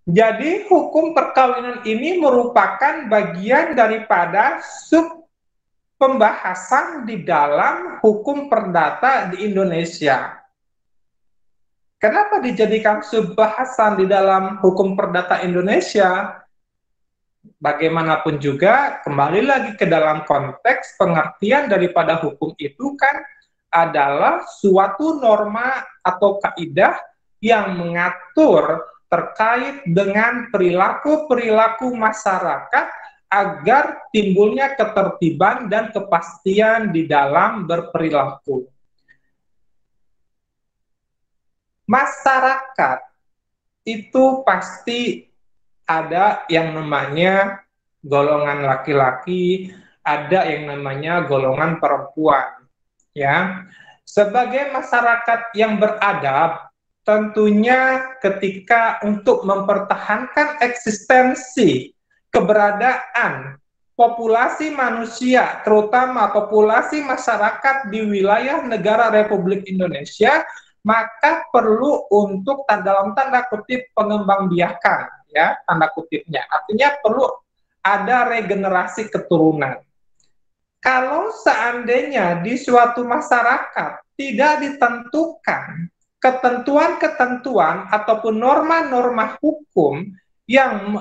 Jadi hukum perkawinan ini merupakan bagian daripada sub pembahasan di dalam hukum perdata di Indonesia. Kenapa dijadikan sub bahasan di dalam hukum perdata Indonesia? Bagaimanapun juga, kembali lagi ke dalam konteks pengertian daripada hukum itu kan adalah suatu norma atau kaidah yang mengatur terkait dengan perilaku-perilaku masyarakat agar timbulnya ketertiban dan kepastian di dalam berperilaku. Masyarakat itu pasti ada yang namanya golongan laki-laki, ada yang namanya golongan perempuan, ya. Sebagai masyarakat yang beradab, tentunya ketika untuk mempertahankan eksistensi keberadaan populasi manusia, terutama populasi masyarakat di wilayah negara Republik Indonesia, maka perlu untuk dalam tanda kutip pengembangbiakan, ya, tanda kutipnya. Artinya perlu ada regenerasi keturunan. Kalau seandainya di suatu masyarakat tidak ditentukan ketentuan-ketentuan ataupun norma-norma hukum yang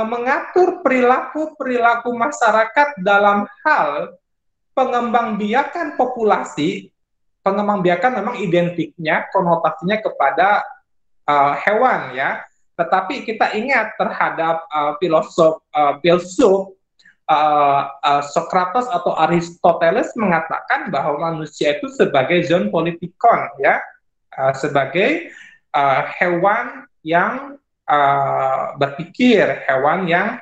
mengatur perilaku-perilaku masyarakat dalam hal pengembangbiakan populasi, pengembangbiakan memang identiknya, konotasinya kepada hewan, ya. Tetapi kita ingat terhadap filsuf Socrates atau Aristoteles mengatakan bahwa manusia itu sebagai zon politikon, ya, sebagai hewan yang berpikir, hewan yang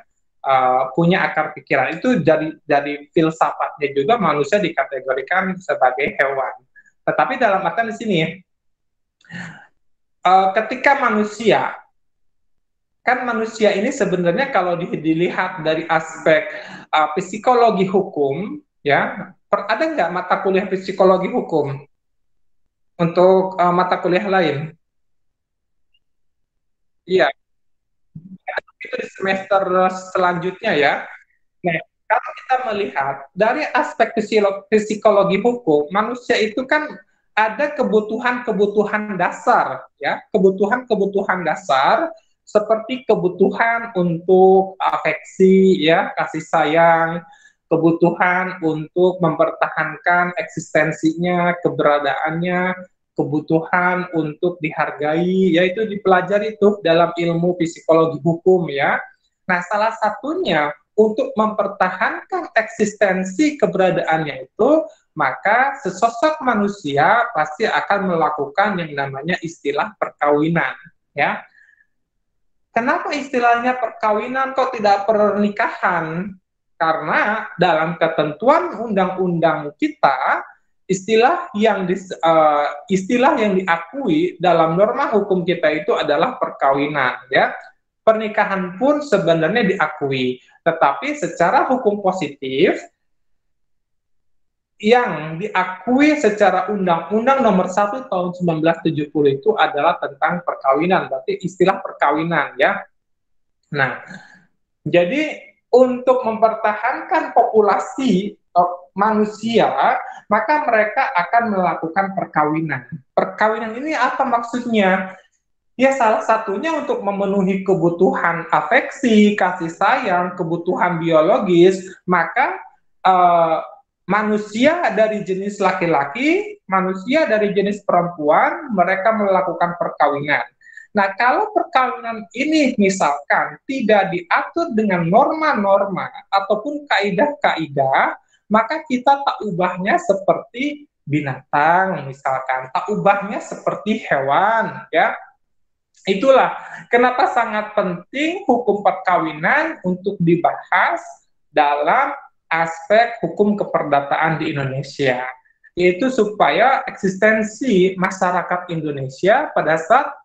punya akar pikiran. Itu dari filsafatnya juga manusia dikategorikan sebagai hewan. Tetapi dalam artian di sini, ketika manusia, kan manusia ini sebenarnya kalau dilihat dari aspek psikologi hukum, ya, ada nggak mata kuliah psikologi hukum untuk mata kuliah lain? Iya, itu di semester selanjutnya, ya. Nah, kalau kita melihat dari aspek psikologi hukum, manusia itu kan ada kebutuhan-kebutuhan dasar, ya, kebutuhan-kebutuhan dasar seperti kebutuhan untuk afeksi, ya, kasih sayang, kebutuhan untuk mempertahankan eksistensinya, keberadaannya, kebutuhan untuk dihargai, yaitu dipelajari itu dalam ilmu psikologi hukum, ya. Nah, salah satunya untuk mempertahankan eksistensi keberadaannya itu, maka sesosok manusia pasti akan melakukan yang namanya istilah perkawinan, ya. Kenapa istilahnya perkawinan kok tidak pernikahan? Karena dalam ketentuan undang-undang kita, istilah yang diakui dalam norma hukum kita itu adalah perkawinan, ya. Pernikahan pun sebenarnya diakui, tetapi secara hukum positif yang diakui secara Undang-Undang Nomor 1 Tahun 1970 itu adalah tentang perkawinan, berarti istilah perkawinan, ya. Nah, jadi untuk mempertahankan populasi manusia, maka mereka akan melakukan perkawinan. Perkawinan ini apa maksudnya? Ya, salah satunya untuk memenuhi kebutuhan afeksi, kasih sayang, kebutuhan biologis, maka manusia dari jenis laki-laki, manusia dari jenis perempuan, mereka melakukan perkawinan. Nah, kalau perkawinan ini misalkan tidak diatur dengan norma-norma ataupun kaidah-kaidah, maka kita tak ubahnya seperti binatang misalkan, tak ubahnya seperti hewan, ya. Itulah kenapa sangat penting hukum perkawinan untuk dibahas dalam aspek hukum keperdataan di Indonesia, yaitu supaya eksistensi masyarakat Indonesia pada saat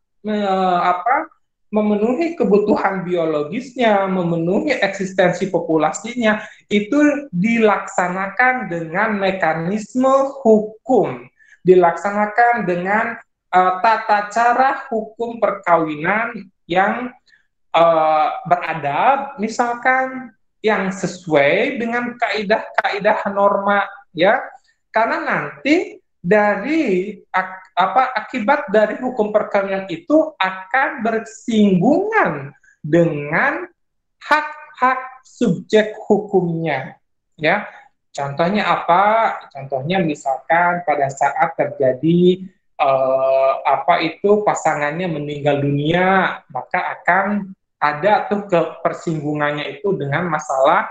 memenuhi kebutuhan biologisnya, memenuhi eksistensi populasinya, itu dilaksanakan dengan mekanisme hukum, dilaksanakan dengan tata cara hukum perkawinan yang beradab, misalkan yang sesuai dengan kaidah-kaidah norma, ya, karena nanti dari akibat dari hukum perkawinan itu akan bersinggungan dengan hak-hak subjek hukumnya, ya. Contohnya apa? Contohnya misalkan pada saat terjadi pasangannya meninggal dunia, maka akan ada tuh kepersinggungannya itu dengan masalah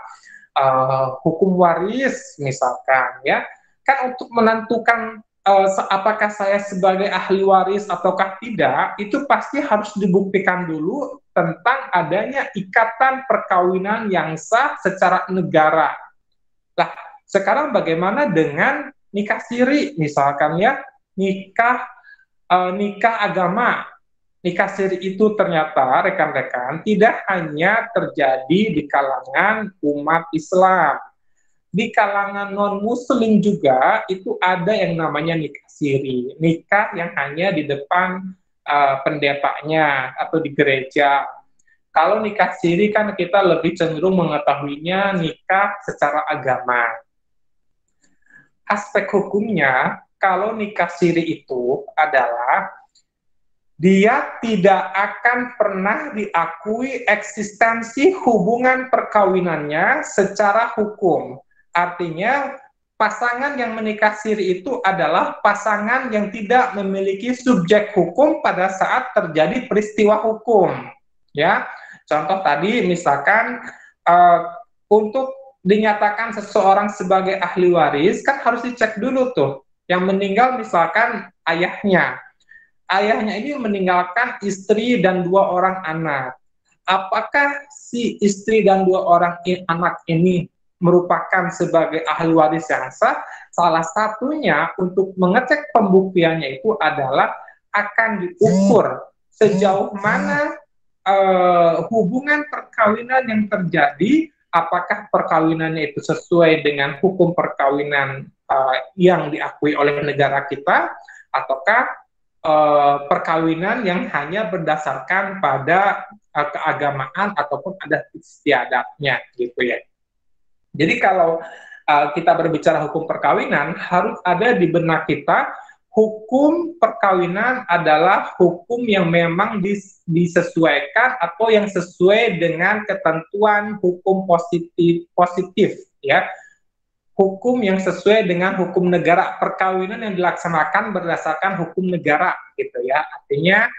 hukum waris misalkan, ya. Kan untuk menentukan apakah saya sebagai ahli waris ataukah tidak, itu pasti harus dibuktikan dulu tentang adanya ikatan perkawinan yang sah secara negara. Nah, sekarang bagaimana dengan nikah siri misalkan, ya, nikah agama. Nikah siri itu ternyata rekan-rekan tidak hanya terjadi di kalangan umat Islam. Di kalangan non-muslim juga itu ada yang namanya nikah siri. Nikah yang hanya di depan pendetanya atau di gereja. Kalau nikah siri kan kita lebih cenderung mengetahuinya nikah secara agama. Aspek hukumnya, kalau nikah siri itu adalah dia tidak akan pernah diakui eksistensi hubungan perkawinannya secara hukum. Artinya, pasangan yang menikah siri itu adalah pasangan yang tidak memiliki subjek hukum pada saat terjadi peristiwa hukum. Ya, contoh tadi misalkan untuk dinyatakan seseorang sebagai ahli waris kan harus dicek dulu tuh. Yang meninggal misalkan ayahnya ini meninggalkan istri dan 2 orang anak. Apakah si istri dan 2 orang anak ini merupakan sebagai ahli waris yang sah? Salah satunya untuk mengecek pembuktiannya itu adalah akan diukur sejauh mana hubungan perkawinan yang terjadi, apakah perkawinannya itu sesuai dengan hukum perkawinan yang diakui oleh negara kita, ataukah perkawinan yang hanya berdasarkan pada keagamaan ataupun adat istiadatnya, gitu ya. Jadi kalau kita berbicara hukum perkawinan, harus ada di benak kita hukum perkawinan adalah hukum yang memang disesuaikan atau yang sesuai dengan ketentuan hukum positif, ya. Hukum yang sesuai dengan hukum negara, perkawinan yang dilaksanakan berdasarkan hukum negara, gitu ya. Artinya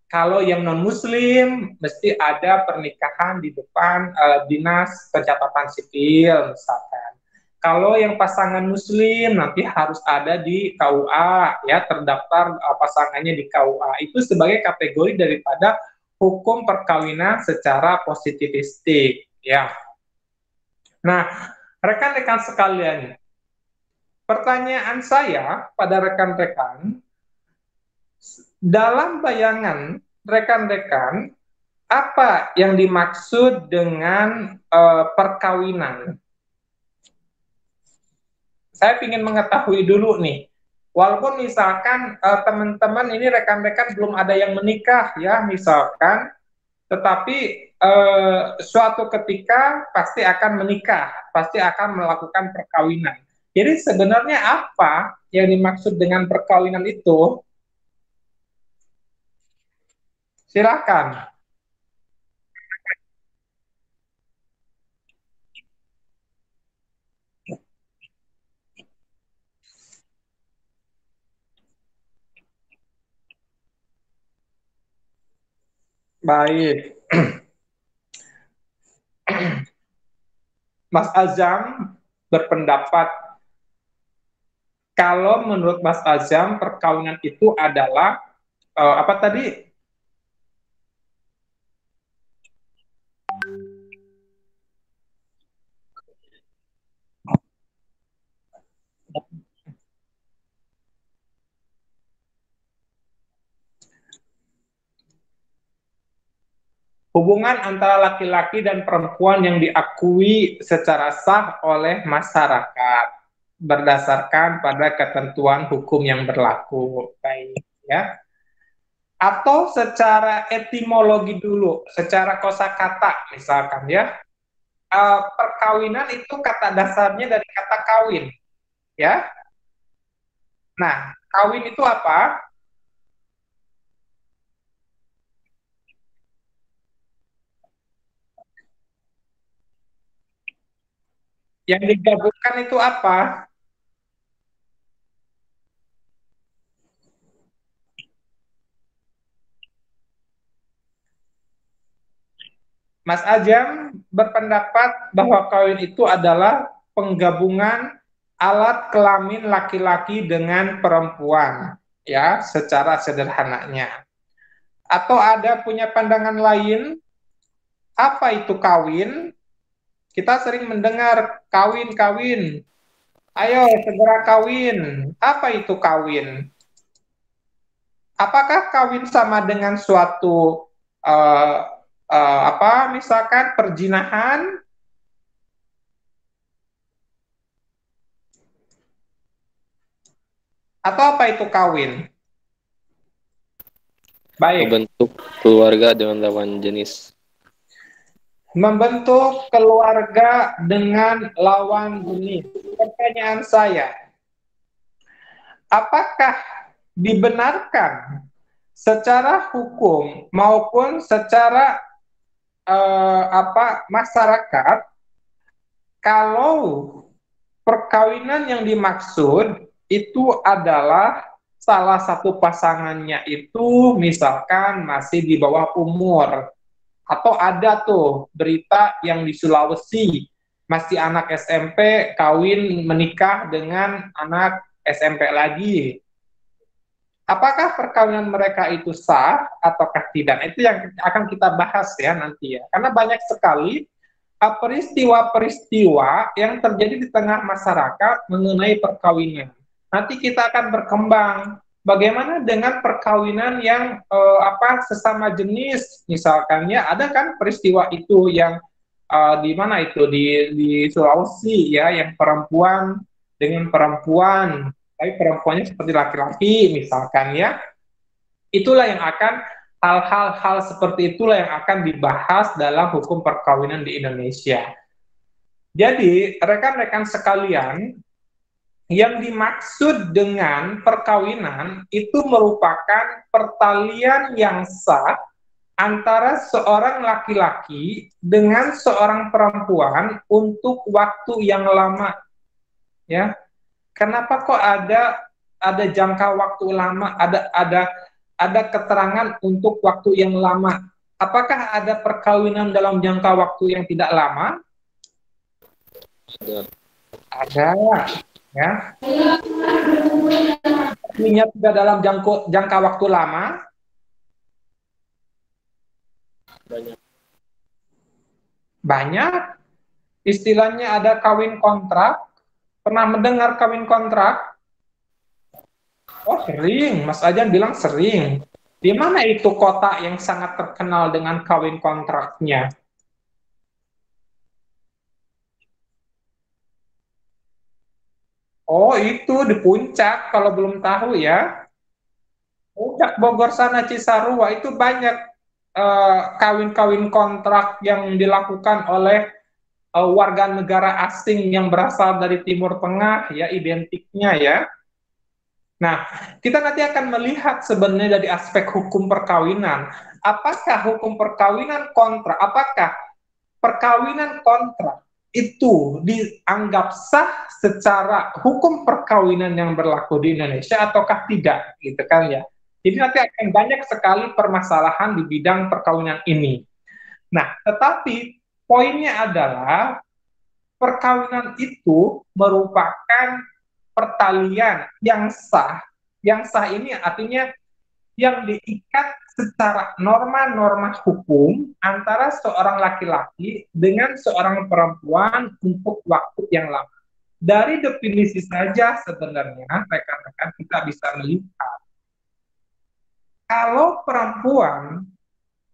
kalau yang non muslim mesti ada pernikahan di depan dinas pencatatan sipil misalkan. Kalau yang pasangan muslim nanti harus ada di KUA, ya, terdaftar pasangannya di KUA. Itu sebagai kategori daripada hukum perkawinan secara positivistik, ya. Nah, rekan-rekan sekalian, pertanyaan saya pada rekan-rekan, dalam bayangan rekan-rekan, apa yang dimaksud dengan perkawinan? Saya ingin mengetahui dulu nih, walaupun misalkan teman-teman ini rekan-rekan belum ada yang menikah, ya, misalkan, tetapi suatu ketika pasti akan menikah, pasti akan melakukan perkawinan. Jadi sebenarnya apa yang dimaksud dengan perkawinan itu? Silakan. Baik. Mas Azam berpendapat kalau menurut Mas Azam perkawinan itu adalah apa tadi? Hubungan antara laki-laki dan perempuan yang diakui secara sah oleh masyarakat berdasarkan pada ketentuan hukum yang berlaku. Baik, ya. Atau secara etimologi dulu, secara kosakata misalkan ya. Perkawinan itu kata dasarnya dari kata kawin, ya. Nah, kawin itu apa? Yang digabungkan itu apa? Mas Ajam berpendapat bahwa kawin itu adalah penggabungan alat kelamin laki-laki dengan perempuan, ya, secara sederhananya. Atau ada punya pandangan lain, apa itu kawin? Kita sering mendengar kawin-kawin. Ayo segera kawin. Apa itu kawin? Apakah kawin sama dengan suatu uh, apa misalkan perjinahan atau apa itu kawin? Baik, Membentuk keluarga dengan lawan jenis. membentuk keluarga dengan lawan jenis. Pertanyaan saya, apakah dibenarkan secara hukum maupun secara masyarakat kalau perkawinan yang dimaksud itu adalah salah satu pasangannya itu misalkan masih di bawah umur, atau ada tuh berita yang di Sulawesi masih anak SMP kawin menikah dengan anak SMP lagi. Apakah perkawinan mereka itu sah ataukah tidak? Itu yang akan kita bahas ya nanti ya. Karena banyak sekali peristiwa-peristiwa yang terjadi di tengah masyarakat mengenai perkawinan. Nanti kita akan berkembang. Bagaimana dengan perkawinan yang sesama jenis, misalkan ya ada kan peristiwa itu yang di mana itu di Sulawesi ya, yang perempuan dengan perempuan, tapi perempuannya seperti laki-laki misalkan ya. Itulah yang akan hal-hal seperti itulah yang akan dibahas dalam hukum perkawinan di Indonesia. Jadi, rekan-rekan sekalian, yang dimaksud dengan perkawinan itu merupakan pertalian yang sah antara seorang laki-laki dengan seorang perempuan untuk waktu yang lama. Ya, kenapa kok ada jangka waktu lama, ada keterangan untuk waktu yang lama? Apakah ada perkawinan dalam jangka waktu yang tidak lama? Ada, ya. Artinya tidak dalam jangka waktu lama. Banyak. Banyak. Istilahnya ada kawin kontrak. Pernah mendengar kawin kontrak? Oh, sering. Mas Ajan bilang sering. Di mana itu kota yang sangat terkenal dengan kawin kontraknya? Oh, itu di puncak kalau belum tahu ya. Puncak Bogor sana Cisarua itu banyak kawin-kawin kontrak yang dilakukan oleh warga negara asing yang berasal dari Timur Tengah ya, identiknya ya. Nah, kita nanti akan melihat sebenarnya dari aspek hukum perkawinan. Apakah hukum perkawinan kontrak, apakah perkawinan kontrak itu dianggap sah secara hukum perkawinan yang berlaku di Indonesia ataukah tidak, gitu kan ya. Jadi nanti akan banyak sekali permasalahan di bidang perkawinan ini. Nah, tetapi poinnya adalah perkawinan itu merupakan pertalian yang sah. Yang sah ini artinya yang diikat secara norma-norma hukum antara seorang laki-laki dengan seorang perempuan untuk waktu yang lama. Dari definisi saja sebenarnya rekan-rekan kita bisa melihat kalau perempuan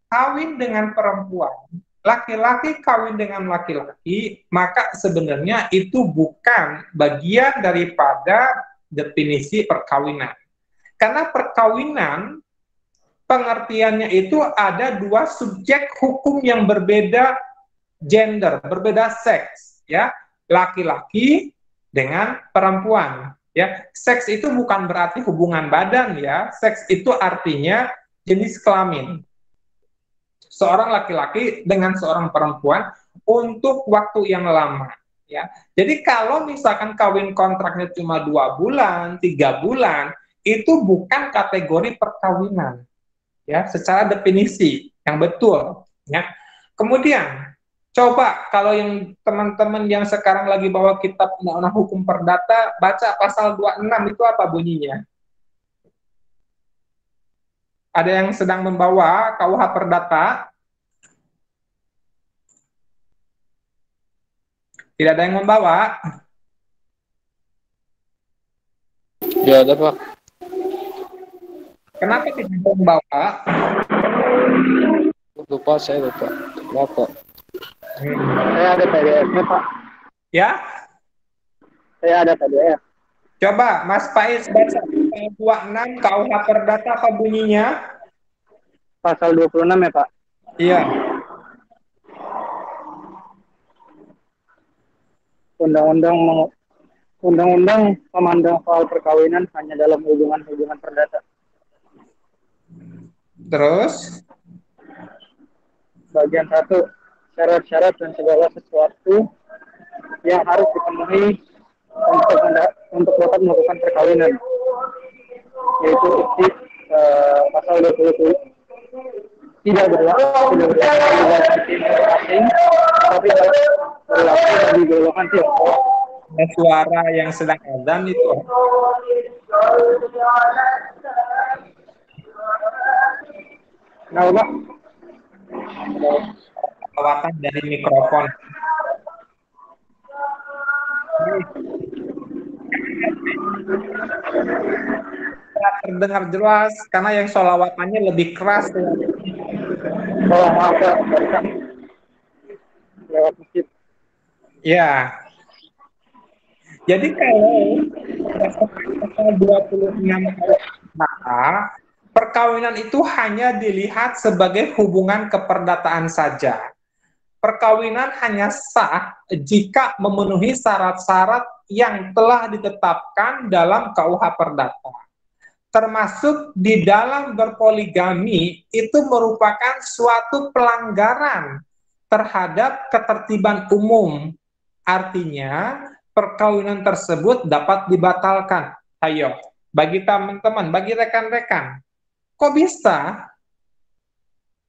kawin dengan perempuan, laki-laki kawin dengan laki-laki, maka sebenarnya itu bukan bagian daripada definisi perkawinan. Karena pengertiannya itu ada dua subjek hukum yang berbeda gender, berbeda seks, ya, laki-laki dengan perempuan. Ya, seks itu bukan berarti hubungan badan, ya. Seks itu artinya jenis kelamin. Seorang laki-laki dengan seorang perempuan untuk waktu yang lama. Ya, jadi kalau misalkan kawin kontraknya cuma 2 bulan, 3 bulan, itu bukan kategori perkawinan, ya, secara definisi yang betul. Ya, kemudian coba kalau yang teman-teman yang sekarang lagi bawa kitab Undang-Undang Hukum Perdata, baca pasal 26 itu apa bunyinya? Ada yang sedang membawa KUH Perdata? Tidak ada yang membawa? Ya ada Pak. Kenapa tidak ada yang membawa? Lupa saya lupa. Kenapa? Saya ada PDF-nya, Pak. Ya? Saya ada PDF. Coba Mas Faiz baca pasal 26 KUH Perdata apa bunyinya? Pasal 26 ya, Pak? Iya. Undang-undang memandang soal perkawinan hanya dalam hubungan-hubungan perdata. Terus? Bagian 1, syarat-syarat dan segala sesuatu yang harus dipenuhi untuk dapat melakukan perkawinan, yaitu isi pasal 20 tidak berlaku asing, tapi berlaku bagi golongan Tiongkok. Ada suara yang sedang adzan itu. Nah, Pak, Lawatan dari mikrofon. Terdengar jelas karena yang sholawatannya lebih keras. oh maaf Pak, lewat masjid. Ya. Jadi kalau pasal 26 maka perkawinan itu hanya dilihat sebagai hubungan keperdataan saja. Perkawinan hanya sah jika memenuhi syarat-syarat yang telah ditetapkan dalam KUH Perdata. Termasuk di dalam berpoligami itu merupakan suatu pelanggaran terhadap ketertiban umum. Artinya, perkawinan tersebut dapat dibatalkan. Ayo, bagi teman-teman, bagi rekan-rekan, kok bisa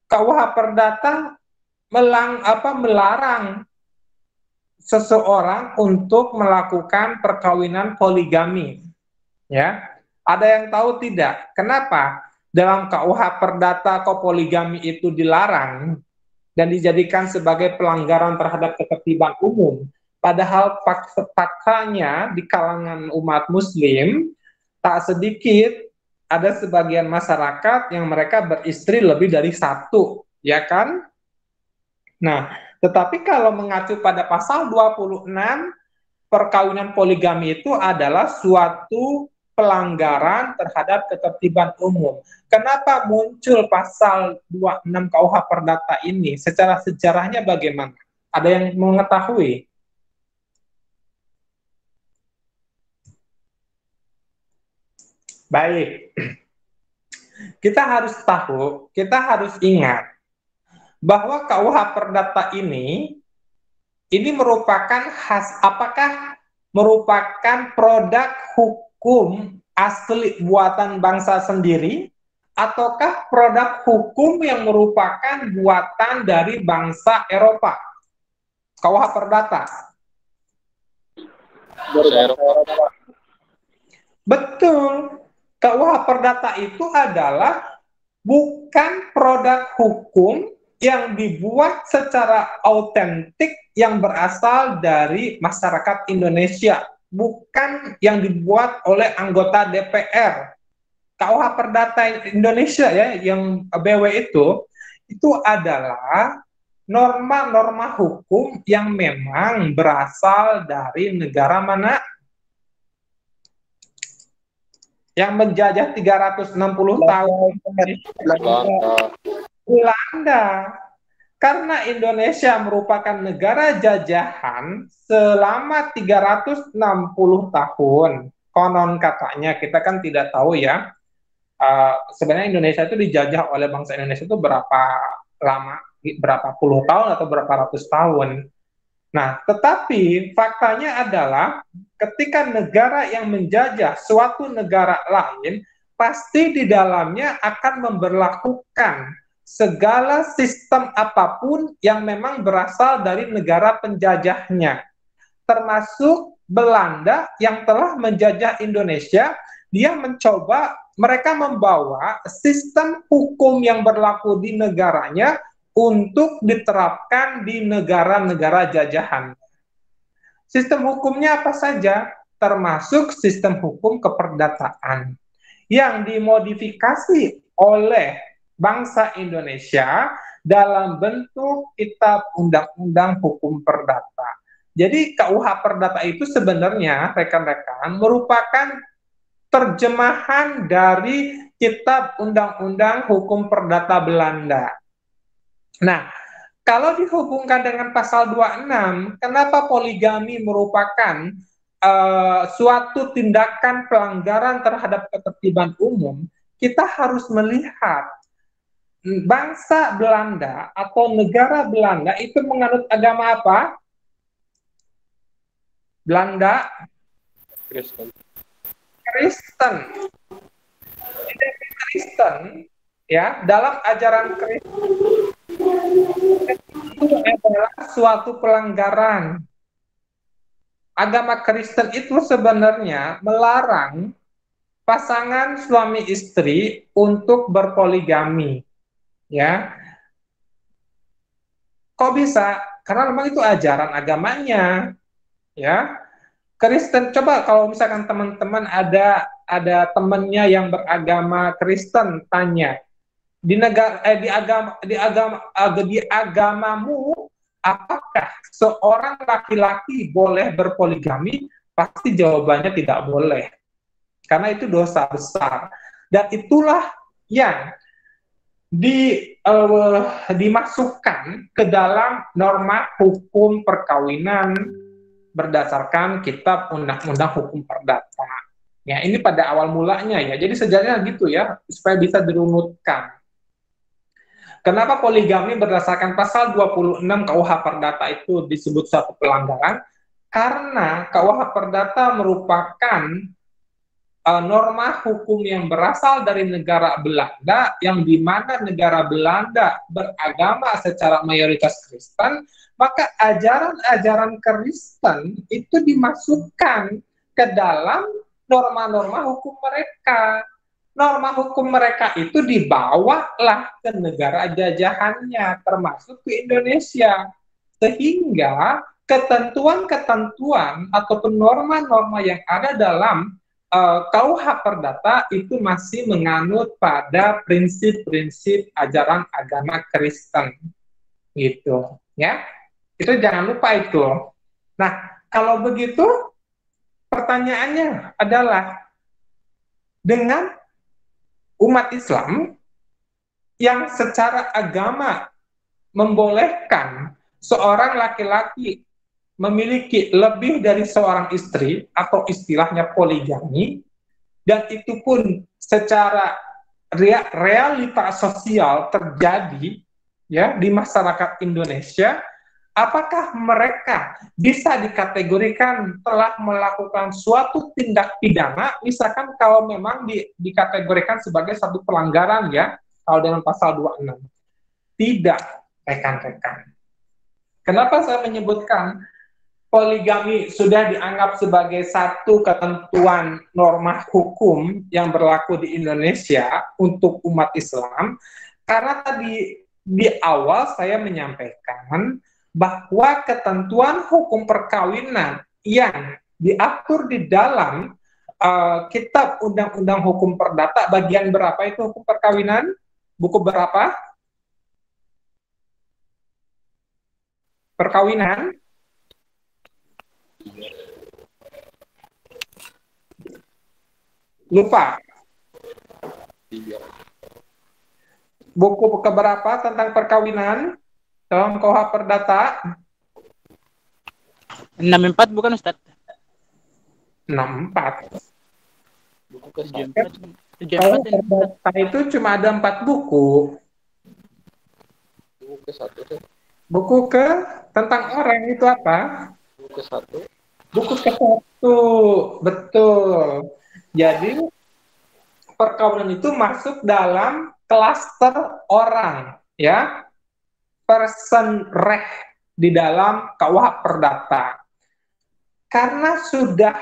KUH Perdata melarang seseorang untuk melakukan perkawinan poligami? Ya, ada yang tahu tidak? Kenapa dalam KUH Perdata kok poligami itu dilarang dan dijadikan sebagai pelanggaran terhadap ketertiban umum? Padahal faktanya di kalangan umat Muslim tak sedikit ada sebagian masyarakat yang mereka beristri lebih dari satu, ya kan? Nah, tetapi kalau mengacu pada pasal 26, perkawinan poligami itu adalah suatu pelanggaran terhadap ketertiban umum. Kenapa muncul pasal 26 KUH Perdata ini? Secara sejarahnya bagaimana? Ada yang mengetahui? Baik. Kita harus tahu, kita harus ingat bahwa KUH Perdata ini merupakan apakah merupakan produk hukum asli buatan bangsa sendiri ataukah produk hukum yang merupakan buatan dari bangsa Eropa? KUH Perdata. Betul. KUH Perdata itu adalah bukan produk hukum yang dibuat secara autentik yang berasal dari masyarakat Indonesia, bukan yang dibuat oleh anggota DPR. KUH Perdata Indonesia ya, yang BW itu adalah norma-norma hukum yang memang berasal dari negara mana? yang menjajah 360 tahun Belanda. Belanda. Karena Indonesia merupakan negara jajahan selama 360 tahun. Konon katanya, kita kan tidak tahu ya, sebenarnya Indonesia itu dijajah oleh bangsa Indonesia itu berapa lama, berapa puluh tahun atau berapa ratus tahun. Nah, tetapi faktanya adalah ketika negara yang menjajah suatu negara lain, pasti di dalamnya akan memberlakukan segala sistem apapun yang memang berasal dari negara penjajahnya, termasuk Belanda yang telah menjajah Indonesia. Dia mencoba, mereka membawa sistem hukum yang berlaku di negaranya untuk diterapkan di negara-negara jajahan. Sistem hukumnya apa saja? Termasuk sistem hukum keperdataan yang dimodifikasi oleh bangsa Indonesia dalam bentuk kitab undang-undang hukum perdata. Jadi KUH Perdata itu sebenarnya rekan-rekan merupakan terjemahan dari kitab undang-undang hukum perdata Belanda. Nah, kalau dihubungkan dengan pasal 26, kenapa poligami merupakan suatu tindakan pelanggaran terhadap ketertiban umum? Kita harus melihat bangsa Belanda atau negara Belanda itu menganut agama apa? Belanda Kristen. Kristen. Kristen, ya, dalam ajaran Kristen itu adalah suatu pelanggaran. Agama Kristen itu sebenarnya melarang pasangan suami istri untuk berpoligami, ya. Kok bisa? Karena memang itu ajaran agamanya, ya. Kristen, coba kalau misalkan teman-teman ada temannya yang beragama Kristen, tanya di negara di agamamu, apakah seorang laki-laki boleh berpoligami? Pasti jawabannya tidak boleh, karena itu dosa besar. Dan itulah yang dimasukkan ke dalam norma hukum perkawinan berdasarkan kitab undang-undang hukum perdata. Ya, ini pada awal mulanya ya. Jadi sejarahnya gitu ya, supaya bisa dirunutkan. Kenapa poligami berdasarkan pasal 26 KUH Perdata itu disebut suatu pelanggaran? Karena KUH Perdata merupakan norma hukum yang berasal dari negara Belanda, yang di mana negara Belanda beragama secara mayoritas Kristen, maka ajaran-ajaran Kristen itu dimasukkan ke dalam norma-norma hukum mereka. Norma hukum mereka itu dibawalah ke negara jajahannya, termasuk ke Indonesia. Sehingga ketentuan-ketentuan ataupun norma-norma yang ada dalam KUH Perdata itu masih menganut pada prinsip-prinsip ajaran agama Kristen, gitu, ya. Itu jangan lupa itu. Nah, kalau begitu pertanyaannya adalah, dengan umat Islam yang secara agama membolehkan seorang laki-laki memiliki lebih dari seorang istri atau istilahnya poligami, dan itu pun secara realitas sosial terjadi ya di masyarakat Indonesia, apakah mereka bisa dikategorikan telah melakukan suatu tindak pidana, misalkan kalau memang dikategorikan sebagai satu pelanggaran ya, kalau dengan pasal 26? Tidak, rekan-rekan. Kenapa saya menyebutkan poligami sudah dianggap sebagai satu ketentuan norma hukum yang berlaku di Indonesia untuk umat Islam? Karena tadi di awal saya menyampaikan bahwa ketentuan hukum perkawinan yang diatur di dalam kitab undang-undang hukum perdata bagian berapa itu hukum perkawinan? Buku berapa? Perkawinan? Lupa. Iya. Buku keberapa tentang perkawinan dalam KUH Perdata? 64 bukan Ustaz? 64. Buku ke 74. Kalau 74 ini. Perdata itu cuma ada 4 buku. buku ke satu tuh. Buku ke tentang orang itu apa? Buku ke satu. Buku ke-1. Betul. Jadi perkawinan itu masuk dalam klaster orang, ya, person reh di dalam KUH Perdata. Karena sudah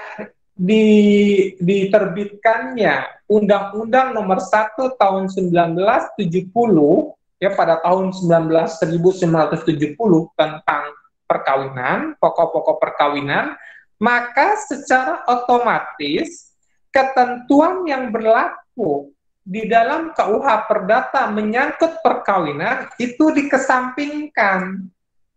diterbitkannya Undang-Undang Nomor 1 Tahun 1970, ya, pada tahun 1970 tentang perkawinan, pokok-pokok perkawinan, maka secara otomatis ketentuan yang berlaku di dalam KUH Perdata menyangkut perkawinan itu dikesampingkan,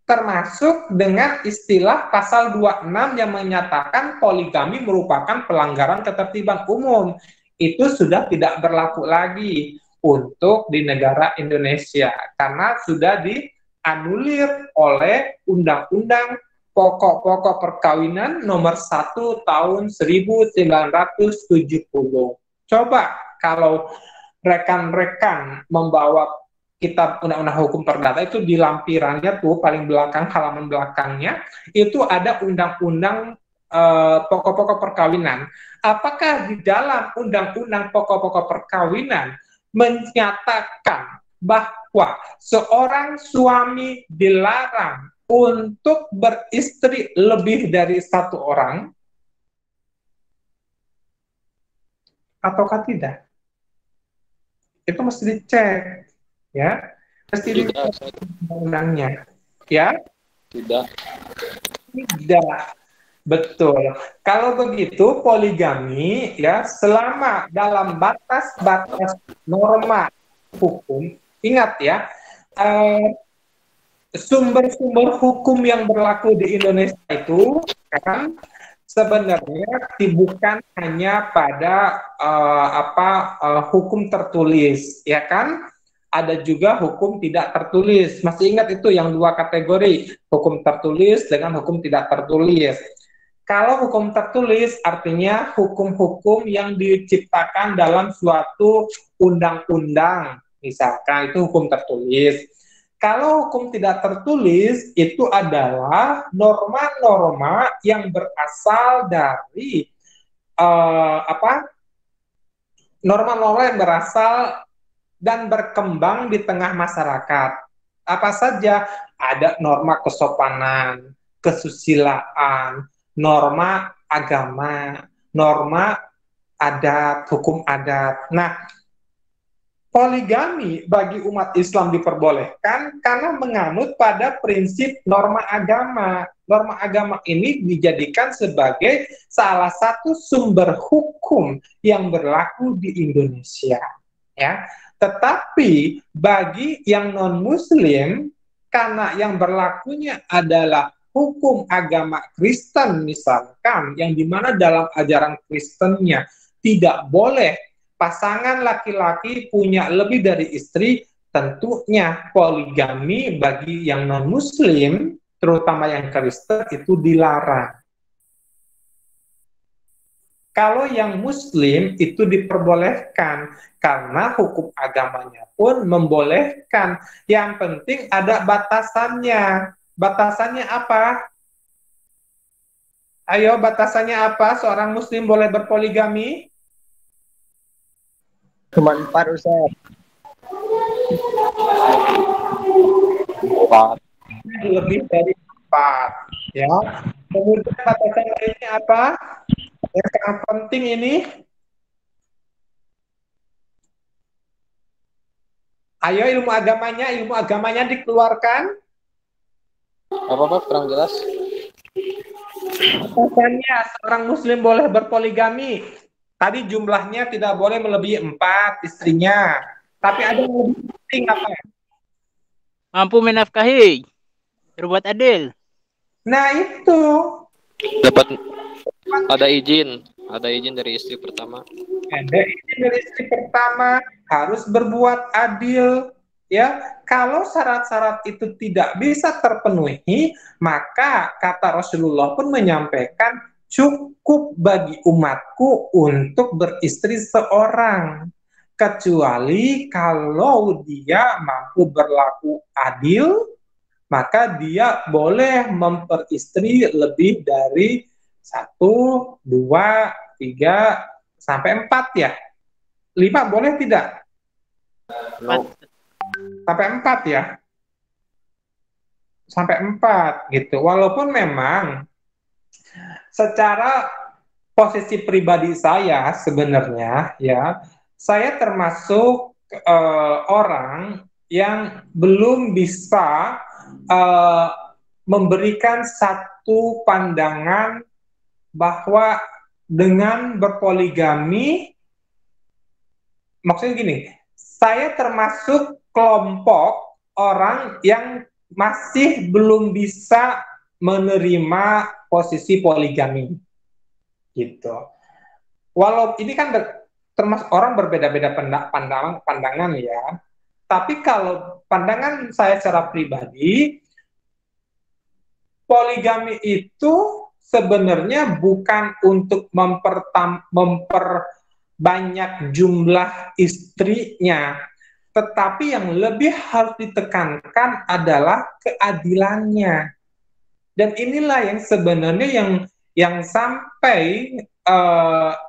termasuk dengan istilah pasal 26 yang menyatakan poligami merupakan pelanggaran ketertiban umum. Itu sudah tidak berlaku lagi untuk di negara Indonesia karena sudah dianulir oleh Undang-Undang Pokok-pokok Perkawinan Nomor 1 Tahun 1970. Coba kalau rekan-rekan membawa kitab Undang-Undang Hukum Perdata itu di lampirannya tuh paling belakang, halaman belakangnya itu ada Undang-Undang Pokok-pokok Perkawinan. Apakah di dalam Undang-Undang Pokok-pokok Perkawinan menyatakan bahwa seorang suami dilarang untuk beristri lebih dari 1 orang, ataukah tidak? Itu mesti dicek, ya, mesti Tidak, dicek undang-undangnya, ya. tidak. Betul. Kalau begitu poligami, ya, selama dalam batas-batas norma hukum, ingat ya, sumber-sumber hukum yang berlaku di Indonesia itu kan sebenarnya bukan hanya pada hukum tertulis, ya kan? Ada juga hukum tidak tertulis. Masih ingat itu yang 2 kategori, hukum tertulis dengan hukum tidak tertulis. Kalau hukum tertulis artinya hukum-hukum yang diciptakan dalam suatu undang-undang, misalkan itu hukum tertulis. Kalau hukum tidak tertulis itu adalah norma-norma yang berasal dari norma-norma yang berasal dan berkembang di tengah masyarakat. Apa saja? Ada norma kesopanan, kesusilaan, norma agama, norma adat, hukum adat. Nah, poligami bagi umat Islam diperbolehkan karena menganut pada prinsip norma agama. Norma agama ini dijadikan sebagai salah satu sumber hukum yang berlaku di Indonesia, ya. Tetapi bagi yang non-Muslim, karena yang berlakunya adalah hukum agama Kristen misalkan, yang dimana dalam ajaran Kristennya tidak boleh pasangan laki-laki punya lebih dari istri, tentunya poligami bagi yang non-Muslim, terutama yang Kristen, itu dilarang. Kalau yang Muslim itu diperbolehkan, karena hukum agamanya pun membolehkan. Yang penting ada batasannya. Batasannya apa? Ayo, batasannya apa? Seorang Muslim boleh berpoligami? Cuma 4, Ustaz. 4. Lebih dari 4, ya. Kemudian batasan lainnya apa? Yang sangat penting ini. Ayo, ilmu agamanya dikeluarkan. Apa kurang jelas? Batasannya seorang Muslim boleh berpoligami. Tadi jumlahnya tidak boleh melebihi 4 istrinya. Tapi ada yang lebih penting apa? Mampu menafkahi, berbuat adil. Nah itu. Dapat ada izin. Ada izin dari istri pertama. Ada izin dari istri pertama, harus berbuat adil, ya. Kalau syarat-syarat itu tidak bisa terpenuhi, maka kata Rasulullah pun menyampaikan cukup bagi umatku untuk beristri seorang, kecuali kalau dia mampu berlaku adil, maka dia boleh memperistri lebih dari 1, 2, 3, sampai 4 ya. 5 boleh tidak? No. Sampai 4 ya. Sampai 4 gitu. Walaupun memang secara posisi pribadi saya sebenarnya ya, saya termasuk orang yang belum bisa memberikan satu pandangan bahwa dengan berpoligami, maksudnya gini, saya termasuk kelompok orang yang masih belum bisa menerima posisi poligami, gitu. Walau ini kan termasuk orang berbeda-beda pandangan ya, tapi kalau pandangan saya secara pribadi, poligami itu sebenarnya bukan untuk memperbanyak jumlah istrinya, tetapi yang lebih harus ditekankan adalah keadilannya. Dan inilah yang sebenarnya yang sampai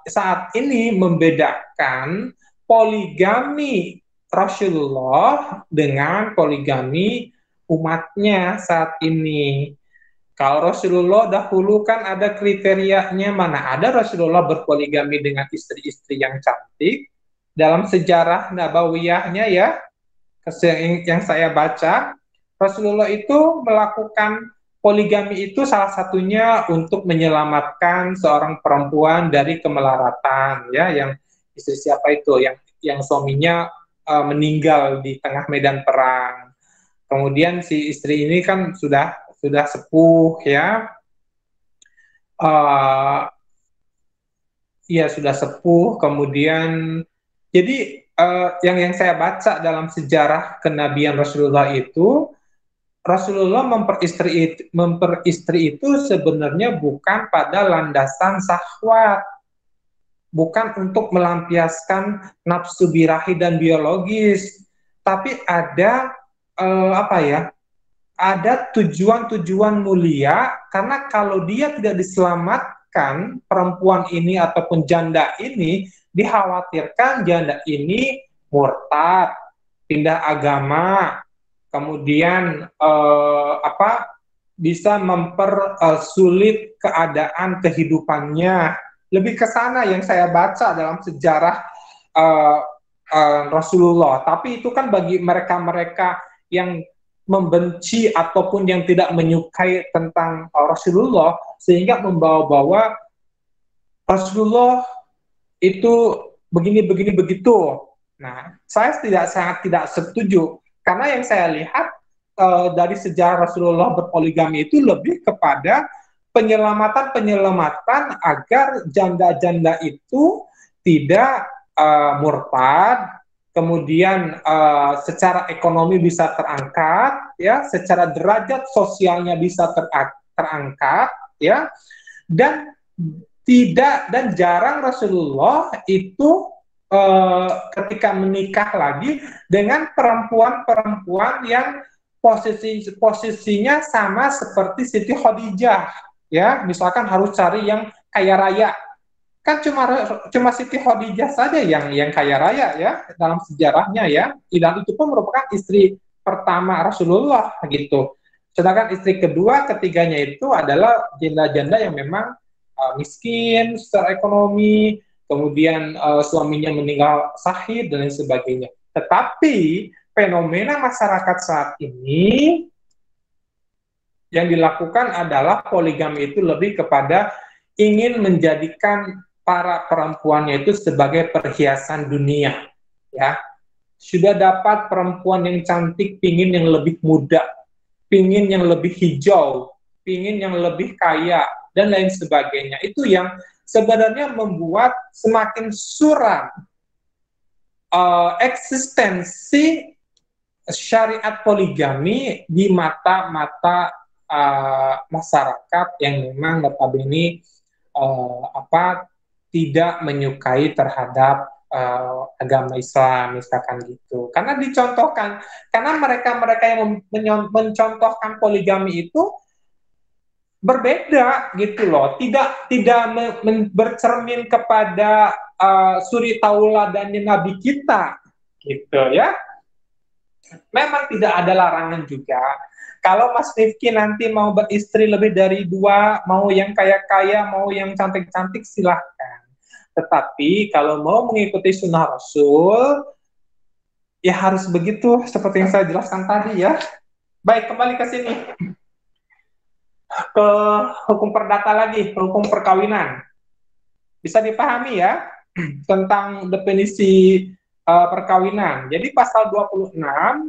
saat ini membedakan poligami Rasulullah dengan poligami umatnya saat ini. Kalau Rasulullah dahulu kan ada kriterianya, mana ada Rasulullah berpoligami dengan istri-istri yang cantik. Dalam sejarah Nabawiyahnya ya, yang saya baca, Rasulullah itu melakukan poligami itu salah satunya untuk menyelamatkan seorang perempuan dari kemelaratan, ya, yang istri siapa itu, yang suaminya meninggal di tengah medan perang. Kemudian si istri ini kan sudah sepuh ya, ya sudah sepuh. Kemudian jadi yang saya baca dalam sejarah kenabian Rasulullah itu, Rasulullah memperistri itu sebenarnya bukan pada landasan syahwat, bukan untuk melampiaskan nafsu birahi dan biologis, tapi ada ada tujuan-tujuan mulia, karena kalau dia tidak diselamatkan, perempuan ini ataupun janda ini, dikhawatirkan janda ini murtad, pindah agama, kemudian bisa mempersulit keadaan kehidupannya. Lebih ke sana yang saya baca dalam sejarah Rasulullah. Tapi itu kan bagi mereka-mereka yang membenci ataupun yang tidak menyukai tentang Rasulullah, sehingga membawa-bawa Rasulullah itu begini begitu. Nah, saya sangat tidak setuju, karena yang saya lihat dari sejarah Rasulullah berpoligami itu lebih kepada penyelamatan agar janda-janda itu tidak murtad, kemudian secara ekonomi bisa terangkat, ya, secara derajat sosialnya bisa terangkat, ya, dan jarang Rasulullah itu ketika menikah lagi dengan perempuan-perempuan yang posisinya sama seperti Siti Khadijah, ya, misalkan harus cari yang kaya raya. Kan cuma Siti Khadijah saja yang kaya raya ya dalam sejarahnya ya. Dan itu pun merupakan istri pertama Rasulullah gitu. Sedangkan istri kedua, ketiganya itu adalah janda-janda yang memang miskin secara ekonomi, kemudian suaminya meninggal syahid dan lain sebagainya. Tetapi fenomena masyarakat saat ini yang dilakukan adalah poligami itu lebih kepada ingin menjadikan para perempuannya itu sebagai perhiasan dunia, ya. Sudah dapat perempuan yang cantik, pingin yang lebih muda, pingin yang lebih hijau, pingin yang lebih kaya, dan lain sebagainya. Itu yang sebenarnya membuat semakin suram eksistensi syariat poligami di mata-mata masyarakat yang memang notabene tidak menyukai terhadap agama Islam, misalkan gitu. Karena dicontohkan, karena mereka-mereka yang mencontohkan poligami itu berbeda gitu loh, tidak bercermin kepada suri tauladannya Nabi kita, gitu ya. Memang tidak ada larangan juga. Kalau Mas Rifki nanti mau beristri lebih dari 2, mau yang kaya-kaya, mau yang cantik-cantik, silahkan. Tetapi kalau mau mengikuti sunnah Rasul, ya harus begitu, seperti yang saya jelaskan tadi ya. Baik, kembali ke sini. Ke hukum perdata lagi, hukum perkawinan. Bisa dipahami ya, tentang definisi perkawinan. Jadi pasal 26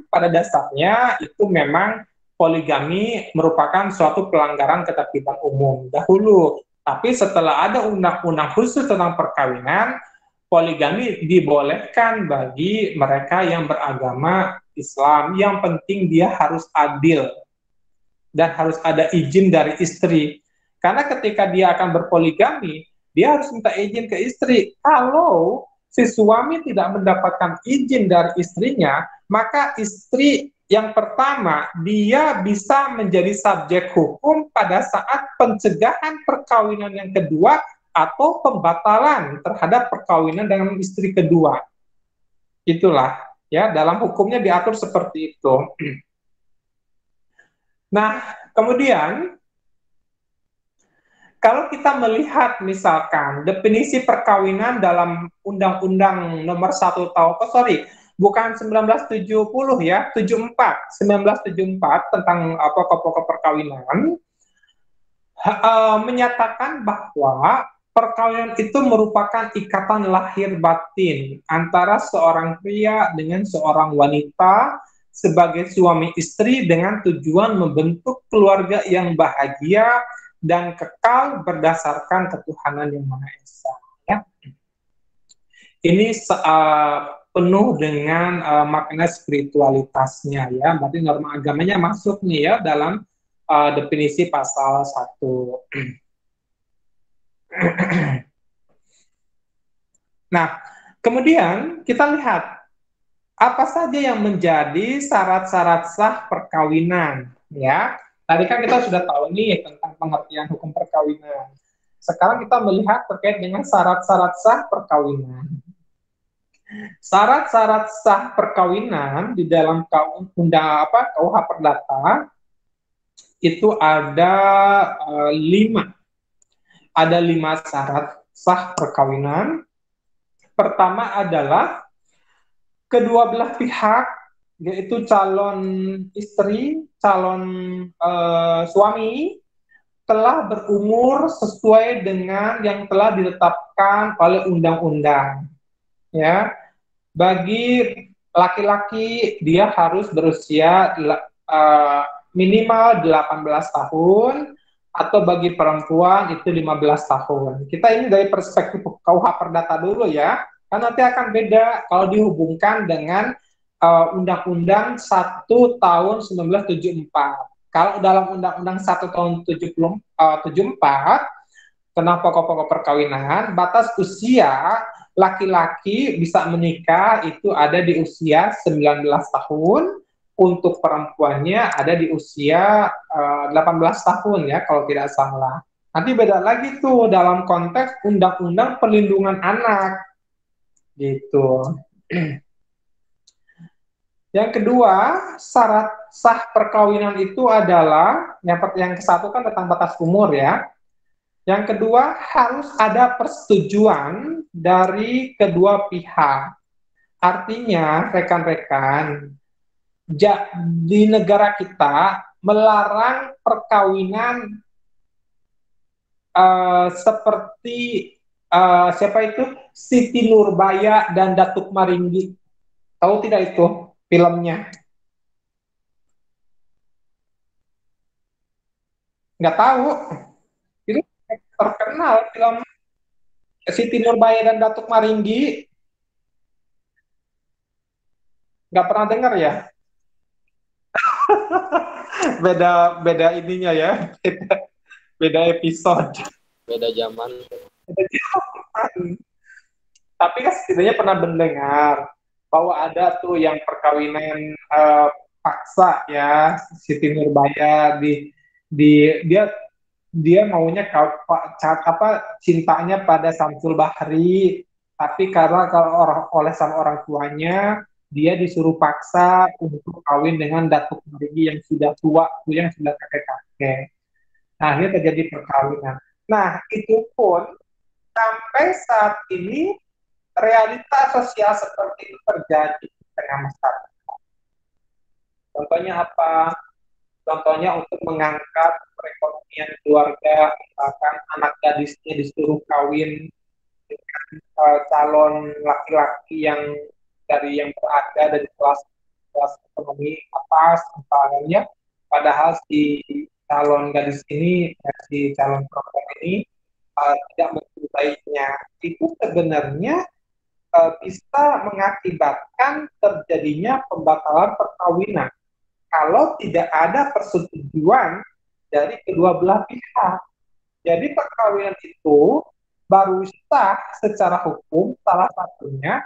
pada dasarnya itu memang poligami merupakan suatu pelanggaran ketertiban umum dahulu. Tapi setelah ada undang-undang khusus tentang perkawinan, poligami dibolehkan bagi mereka yang beragama Islam. Yang penting dia harus adil dan harus ada izin dari istri. Karena ketika dia akan berpoligami, dia harus minta izin ke istri. Kalau si suami tidak mendapatkan izin dari istrinya, maka istri yang pertama, dia bisa menjadi subjek hukum pada saat pencegahan perkawinan yang kedua atau pembatalan terhadap perkawinan dengan istri kedua. Itulah, ya, dalam hukumnya diatur seperti itu. Nah, kemudian kalau kita melihat misalkan definisi perkawinan dalam Undang-Undang Nomor 1 tahun, bukan 1970 ya, 1974 tentang pokok-pokok perkawinan menyatakan bahwa perkawinan itu merupakan ikatan lahir batin antara seorang pria dengan seorang wanita sebagai suami istri dengan tujuan membentuk keluarga yang bahagia dan kekal berdasarkan ketuhanan yang Maha Esa. Ya. Ini penuh dengan makna spiritualitasnya ya. Berarti norma agamanya masuk nih ya dalam definisi pasal 1. Nah, kemudian kita lihat apa saja yang menjadi syarat-syarat sah perkawinan ya. Tadi kan kita sudah tahu nih tentang pengertian hukum perkawinan. Sekarang kita melihat terkait dengan syarat-syarat sah perkawinan. Syarat-syarat sah perkawinan di dalam KUH Perdata itu ada 5. Ada 5 syarat sah perkawinan. Pertama adalah kedua belah pihak, yaitu calon istri, calon suami, telah berumur sesuai dengan yang telah ditetapkan oleh undang-undang. Ya, bagi laki-laki dia harus berusia minimal 18 tahun, atau bagi perempuan itu 15 tahun. Kita ini dari perspektif KUH Perdata dulu ya, kan nanti akan beda kalau dihubungkan dengan Undang-Undang 1 tahun 1974. Kalau dalam Undang-Undang 1 tahun 74 tentang pokok-pokok perkawinan, batas usia laki-laki bisa menikah itu ada di usia 19 tahun, untuk perempuannya ada di usia 18 tahun ya kalau tidak salah. Nanti beda lagi tuh dalam konteks Undang-Undang Perlindungan Anak gitu. Yang kedua, syarat sah perkawinan itu adalah yang ke-1 kan tentang batas umur ya. Yang kedua, harus ada persetujuan dari kedua pihak. Artinya, rekan-rekan, di negara kita melarang perkawinan seperti siapa itu? Siti Nurbaya dan Datuk Maringgi. Tahu tidak itu filmnya? Nggak tahu. Itu terkenal film Siti Nurbaya dan Datuk Maringgi, nggak pernah dengar ya? Beda beda ininya ya, beda episode. Beda zaman. Tapi kan setidaknya pernah mendengar bahwa ada tuh yang perkawinan paksa ya, Siti Nurbaya dia dia maunya cintanya pada Samsul Bahri, tapi karena oleh sang orang tuanya dia disuruh paksa untuk kawin dengan Datuk Maringgi yang sudah tua, yang sudah kakek-kakek. Nah, ini terjadi perkawinan. Nah, itu pun sampai saat ini realita sosial seperti itu terjadi di tengah masyarakat. Contohnya apa? Contohnya untuk mengangkat perekonomian keluarga, misalkan anak gadisnya disuruh kawin dengan calon laki-laki yang berada dari kelas ekonomi atas, misalnya, padahal si calon gadis ini, si calon perempuan ini tidak mencintainya. Itu sebenarnya bisa mengakibatkan terjadinya pembatalan perkawinan kalau tidak ada persetujuan dari kedua belah pihak. Jadi perkawinan itu baru sah secara hukum salah satunya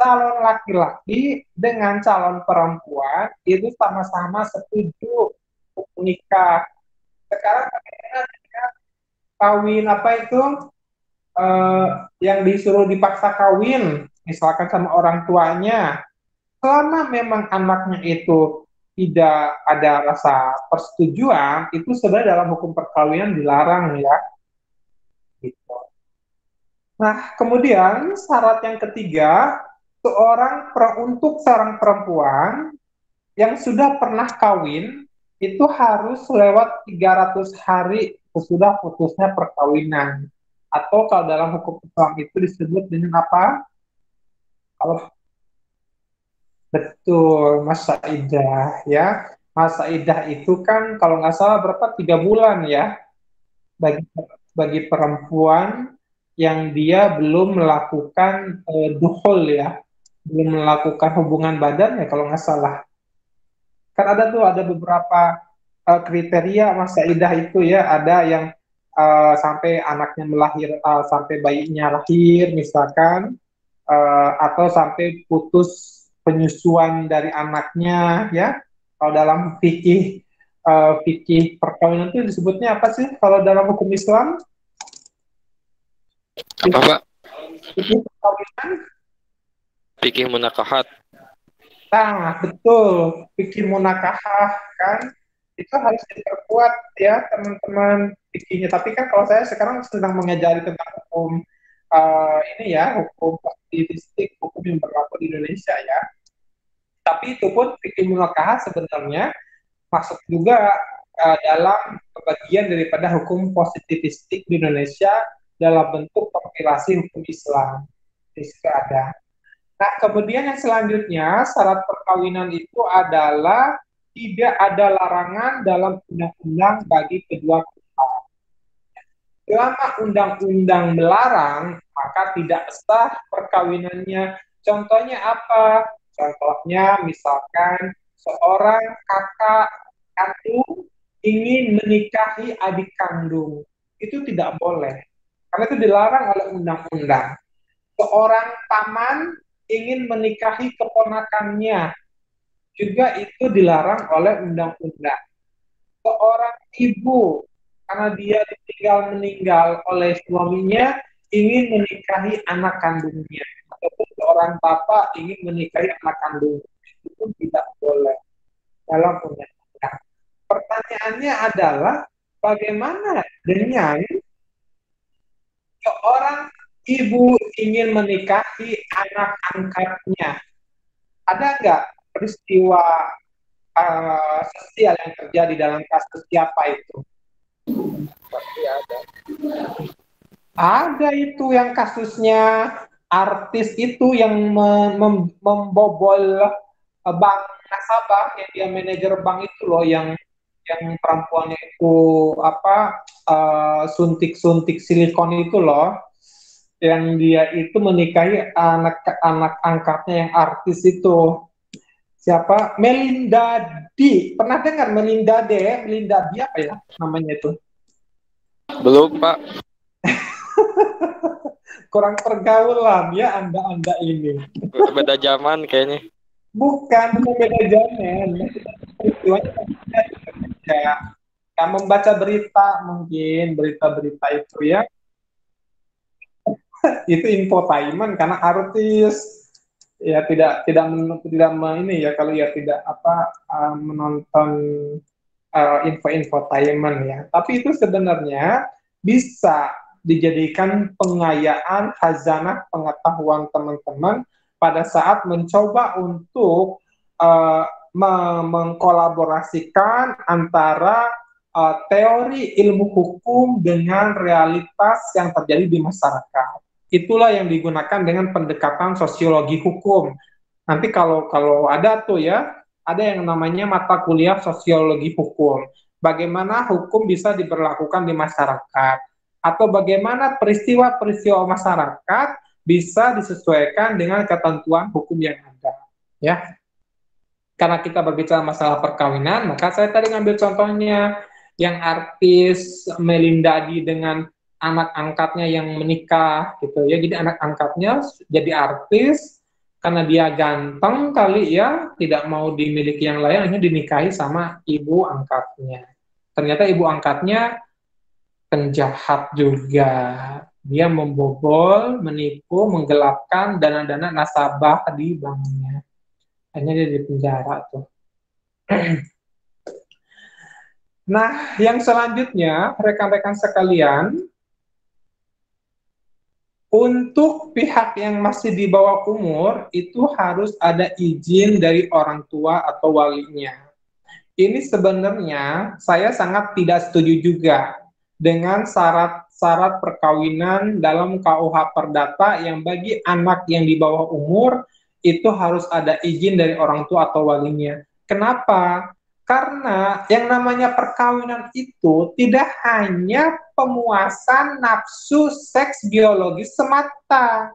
calon laki-laki dengan calon perempuan itu sama-sama setuju untuk menikah. Sekarang bagaimana dengan kawin apa itu yang disuruh dipaksa kawin, misalkan sama orang tuanya, selama memang anaknya itu tidak ada rasa persetujuan, itu sebenarnya dalam hukum perkawinan dilarang ya. Gitu. Nah, kemudian syarat yang ketiga, untuk seorang perempuan yang sudah pernah kawin, itu harus lewat 300 hari sesudah putusnya perkawinan. Atau kalau dalam hukum Islam itu disebut dengan apa? Kalau betul, masa idah ya. Masa idah itu kan kalau nggak salah berapa 3 bulan ya bagi bagi perempuan yang dia belum melakukan dukhul ya, belum melakukan hubungan badan ya kalau nggak salah. Kan ada beberapa kriteria masa idah itu ya, ada yang sampai anaknya sampai bayinya lahir misalkan, atau sampai putus penyusuan dari anaknya ya. Kalau dalam fikih perkawinan itu disebutnya apa sih kalau dalam hukum Islam? Apa, Pak? Fikih perkawinan. Fikih munakahat. Nah, betul. Fikih munakahah kan itu harus diperkuat ya teman-teman fikihnya. Tapi kan kalau saya sekarang sedang mengajari tentang hukum ini ya, hukum positivistik, hukum yang berlaku di Indonesia ya. Tapi itu pun fikih munakahah sebenarnya masuk juga dalam bagian daripada hukum positivistik di Indonesia dalam bentuk kompilasi hukum Islam. Itu ada. Nah, kemudian yang selanjutnya syarat perkawinan itu adalah tidak ada larangan dalam undang-undang bagi kedua pihak. Selama undang-undang melarang, maka tidak sah perkawinannya. Contohnya apa? Contohnya misalkan seorang kakak kandung ingin menikahi adik kandung. Itu tidak boleh. Karena itu dilarang oleh undang-undang. Seorang paman ingin menikahi keponakannya. Juga itu dilarang oleh undang-undang. Seorang ibu, karena dia meninggal oleh suaminya, ingin menikahi anak kandungnya. Ataupun seorang bapak ingin menikahi anak kandungnya. Itu tidak boleh dalam undang-undang. Pertanyaannya adalah, bagaimana dengan seorang ibu ingin menikahi anak angkatnya? Ada nggak peristiwa sosial yang terjadi dalam kasus siapa itu? Pasti ada. Ada itu yang kasusnya artis itu yang membobol bank nasabah, yang dia manajer bank itu loh, yang perempuannya itu suntik-suntik silikon itu loh. yang dia itu menikahi anak angkatnya yang artis itu. Siapa? Melinda D. Pernah dengar Melinda D? Melinda D apa ya namanya itu? Belum, Pak. Kurang pergaulan ya Anda ini. Beda zaman kayaknya. Bukan beda zaman. Peristiwanya ya. Yang membaca berita mungkin berita-berita itu ya. Itu infotainment karena artis ya ini ya kalau ya tidak menonton infotainment ya. Tapi itu sebenarnya bisa dijadikan pengayaan khazanah pengetahuan teman-teman pada saat mencoba untuk mengkolaborasikan antara teori ilmu hukum dengan realitas yang terjadi di masyarakat. Itulah yang digunakan dengan pendekatan sosiologi hukum. Nanti kalau ada tuh ya, ada yang namanya mata kuliah sosiologi hukum. Bagaimana hukum bisa diberlakukan di masyarakat, atau bagaimana peristiwa-peristiwa masyarakat bisa disesuaikan dengan ketentuan hukum yang ada. Ya, karena kita berbicara masalah perkawinan, maka saya tadi ngambil contohnya yang artis Melinda D dengan anak angkatnya yang menikah gitu ya. Jadi anak angkatnya jadi artis karena dia ganteng kali ya, tidak mau dimiliki yang lain, akhirnya dinikahi sama ibu angkatnya. Ternyata ibu angkatnya penjahat juga. Dia membobol, menipu, menggelapkan dana-dana nasabah di banknya. Akhirnya dia di penjara tuh. Nah, yang selanjutnya, rekan-rekan sekalian, untuk pihak yang masih di bawah umur, itu harus ada izin dari orang tua atau walinya. Ini sebenarnya saya sangat tidak setuju juga dengan syarat-syarat perkawinan dalam KUH Perdata yang bagi anak yang di bawah umur, itu harus ada izin dari orang tua atau walinya. Kenapa? Karena yang namanya perkawinan itu tidak hanya pemuasan nafsu seks biologis semata.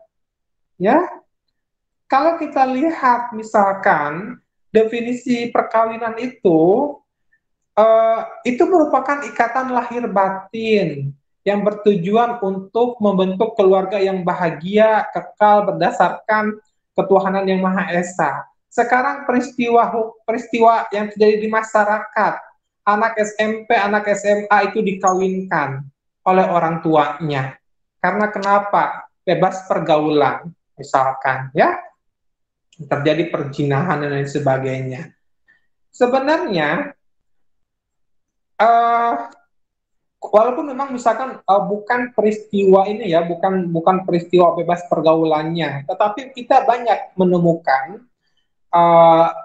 Ya, kalau kita lihat misalkan definisi perkawinan itu merupakan ikatan lahir batin yang bertujuan untuk membentuk keluarga yang bahagia, kekal berdasarkan ketuhanan yang Maha Esa. Sekarang peristiwa yang terjadi di masyarakat, anak SMP, anak SMA itu dikawinkan oleh orang tuanya. Karena kenapa? Bebas pergaulan, misalkan, ya. Terjadi perzinahan dan lain sebagainya. Sebenarnya, walaupun memang misalkan bukan peristiwa ini ya, bukan peristiwa bebas pergaulannya, tetapi kita banyak menemukan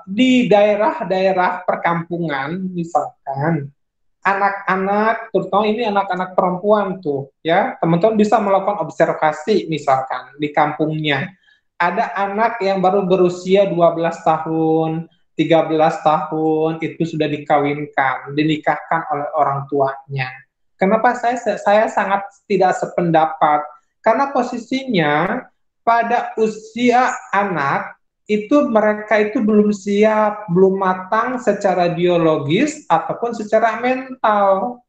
di daerah-daerah perkampungan, misalkan anak-anak, terutama ini anak-anak perempuan tuh, ya teman-teman bisa melakukan observasi, misalkan di kampungnya ada anak yang baru berusia 12 tahun, 13 tahun itu sudah dikawinkan, dinikahkan oleh orang tuanya. Kenapa saya sangat tidak sependapat? Karena posisinya pada usia anak itu mereka itu belum siap, belum matang secara biologis ataupun secara mental.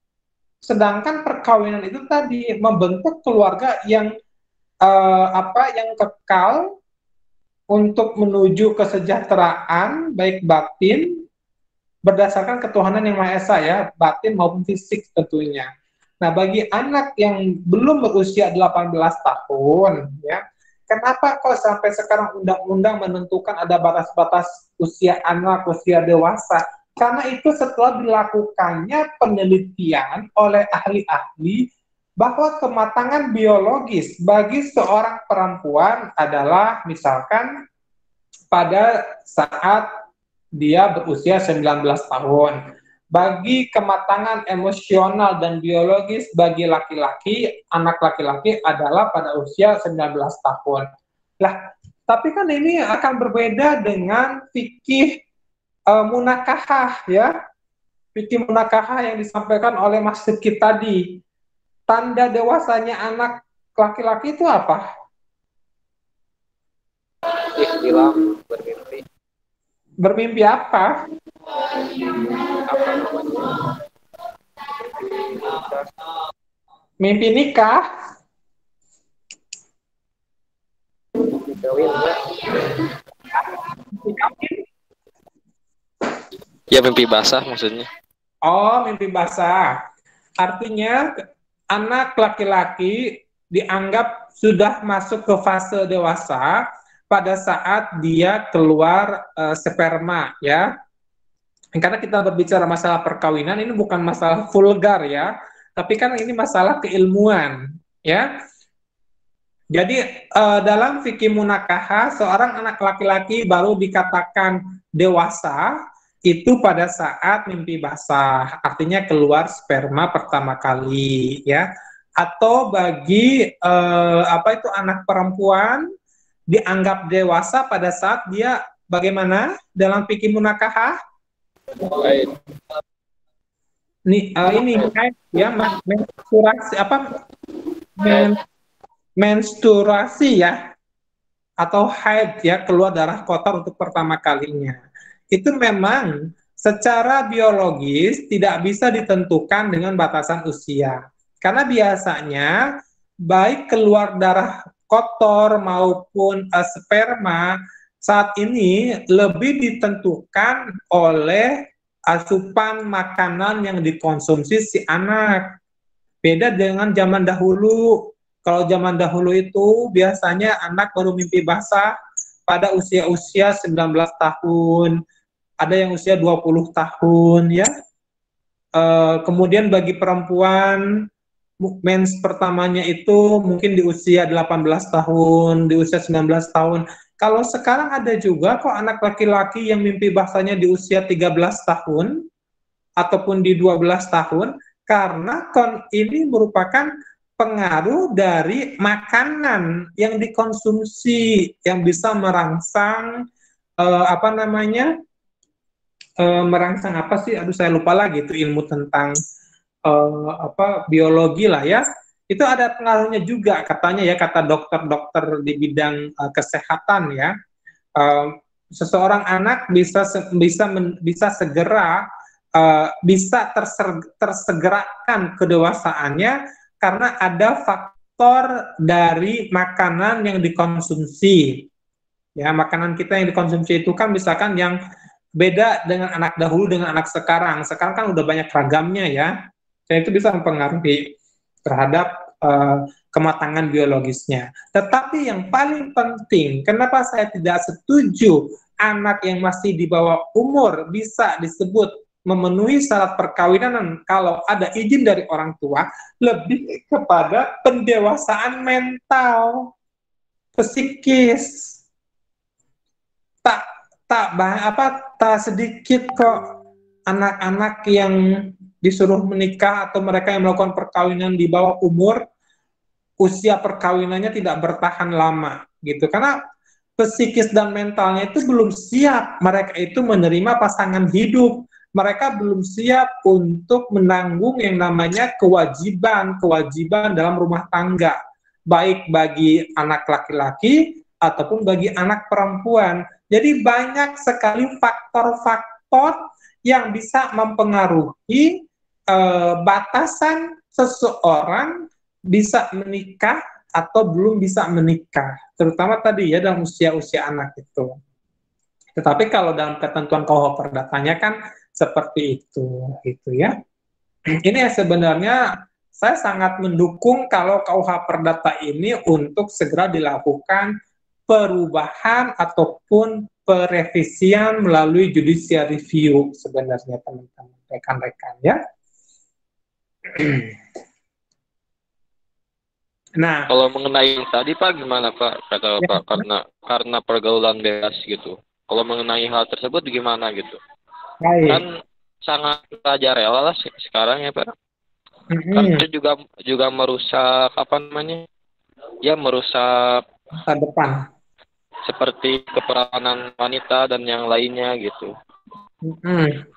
Sedangkan perkawinan itu tadi membentuk keluarga yang yang kekal untuk menuju kesejahteraan baik batin berdasarkan ketuhanan yang Maha Esa ya, batin maupun fisik tentunya. Nah, bagi anak yang belum berusia 18 tahun ya, kenapa kok sampai sekarang undang-undang menentukan ada batas-batas usia anak, usia dewasa? Karena itu setelah dilakukannya penelitian oleh ahli-ahli bahwa kematangan biologis bagi seorang perempuan adalah misalkan pada saat dia berusia 19 tahun. Bagi kematangan emosional dan biologis bagi laki-laki, anak laki-laki adalah pada usia 19 tahun. Lah, tapi kan ini akan berbeda dengan fikih munakahah ya. Fikih munakahah yang disampaikan oleh Mas Sidki tadi. Tanda dewasanya anak laki-laki itu apa? Ihtilam, bermimpi. Bermimpi apa? Apa namanya? Mimpi nikah? Kawin enggak? Ya mimpi basah maksudnya. Oh, mimpi basah. Artinya anak laki-laki dianggap sudah masuk ke fase dewasa pada saat dia keluar sperma, ya. Karena kita berbicara masalah perkawinan, ini bukan masalah vulgar ya, tapi kan ini masalah keilmuan, ya. Jadi dalam fikih munakaha, seorang anak laki-laki baru dikatakan dewasa itu pada saat mimpi basah, artinya keluar sperma pertama kali, ya. Atau bagi apa itu anak perempuan dianggap dewasa pada saat dia bagaimana dalam fikih munakaha? Baik. Ini ya menstruasi apa? Menstruasi ya, atau haid ya, keluar darah kotor untuk pertama kalinya. Itu memang secara biologis tidak bisa ditentukan dengan batasan usia. Karena biasanya baik keluar darah kotor maupun sperma saat ini lebih ditentukan oleh asupan makanan yang dikonsumsi si anak. Beda dengan zaman dahulu. Kalau zaman dahulu itu biasanya anak baru mimpi basah pada usia-usia 19 tahun, ada yang usia 20 tahun ya. Kemudian bagi perempuan mens pertamanya itu mungkin di usia 18 tahun, di usia 19 tahun. Kalau sekarang ada juga kok anak laki-laki yang mimpi basahnya di usia 13 tahun ataupun di 12 tahun, karena ini merupakan pengaruh dari makanan yang dikonsumsi yang bisa merangsang merangsang apa sih? Aduh saya lupa lagi itu ilmu tentang biologi lah ya. Itu ada pengaruhnya juga katanya ya, kata dokter-dokter di bidang kesehatan ya. Seseorang anak bisa segera tersegerakan kedewasaannya karena ada faktor dari makanan yang dikonsumsi. Ya, makanan kita yang dikonsumsi itu kan misalkan yang beda dengan anak dahulu dengan anak sekarang. Sekarang kan udah banyak ragamnya ya. Dan itu bisa mempengaruhi terhadap kematangan biologisnya. Tetapi yang paling penting, kenapa saya tidak setuju anak yang masih di bawah umur bisa disebut memenuhi syarat perkawinan kalau ada izin dari orang tua, lebih kepada pendewasaan mental, psikis. Tak sedikit kok anak-anak yang disuruh menikah atau mereka yang melakukan perkawinan di bawah umur, usia perkawinannya tidak bertahan lama gitu, karena psikis dan mentalnya itu belum siap. Mereka itu menerima pasangan hidup, mereka belum siap untuk menanggung yang namanya kewajiban dalam rumah tangga, baik bagi anak laki-laki ataupun bagi anak perempuan. Jadi banyak sekali faktor-faktor yang bisa mempengaruhi batasan seseorang bisa menikah atau belum bisa menikah, terutama tadi ya dalam usia-usia anak itu. Tetapi kalau dalam ketentuan KUH Perdatanya kan seperti itu, gitu ya. Ini sebenarnya saya sangat mendukung kalau KUH Perdata ini untuk segera dilakukan perubahan ataupun perevisian melalui judicial review sebenarnya teman-teman, rekan-rekan ya. Nah, kalau mengenai yang tadi Pak gimana Pak? Kata ya, Pak karena pergaulan bebas gitu. Kalau mengenai hal tersebut gimana gitu? baik. Kan sangat rela lah sekarang ya Pak. Kan itu juga merusak apa namanya? Ya merusak masa depan. Seperti keperawanan wanita dan yang lainnya gitu.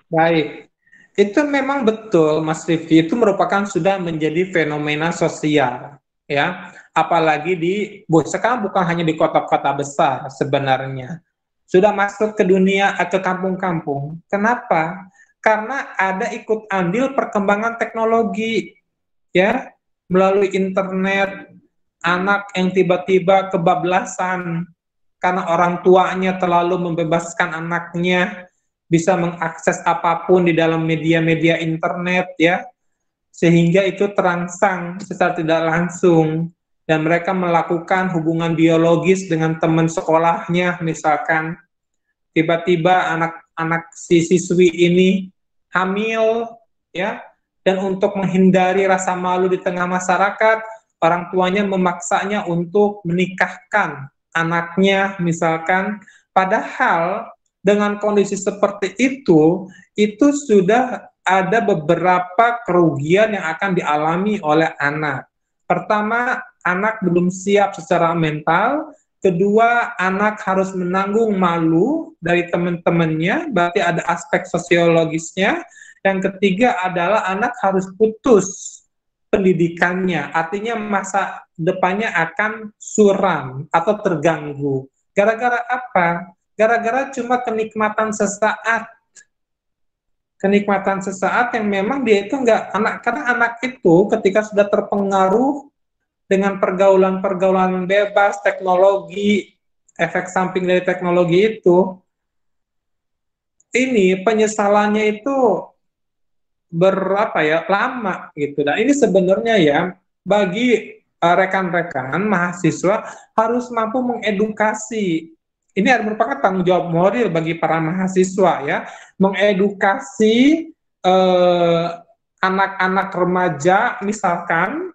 Baik. Itu memang betul Mas Rifki, itu merupakan sudah menjadi fenomena sosial ya. Apalagi sekarang bukan hanya di kota-kota besar sebenarnya. Sudah masuk ke dunia, ke kampung-kampung. Kenapa? Karena ada ikut andil perkembangan teknologi, ya, melalui internet, anak yang tiba-tiba kebablasan karena orang tuanya terlalu membebaskan anaknya, bisa mengakses apapun di dalam media-media internet, ya, sehingga itu terangsang secara tidak langsung, dan mereka melakukan hubungan biologis dengan teman sekolahnya, misalkan tiba-tiba anak-anak si siswi ini hamil, ya, dan untuk menghindari rasa malu di tengah masyarakat, orang tuanya memaksanya untuk menikahkan anaknya, misalkan, padahal dengan kondisi seperti itu sudah ada beberapa kerugian yang akan dialami oleh anak. Pertama, anak belum siap secara mental. Kedua, anak harus menanggung malu dari teman-temannya, berarti ada aspek sosiologisnya. Yang ketiga adalah anak harus putus pendidikannya, artinya masa depannya akan suram atau terganggu. Gara-gara apa? Gara-gara cuma kenikmatan sesaat. Kenikmatan sesaat yang memang dia itu karena anak itu ketika sudah terpengaruh dengan pergaulan-pergaulan bebas, teknologi, efek samping dari teknologi itu, ini penyesalannya itu lama gitu. Nah, ini sebenarnya ya bagi rekan-rekan mahasiswa harus mampu mengedukasi. Ini merupakan tanggung jawab moral bagi para mahasiswa, ya, mengedukasi anak-anak remaja misalkan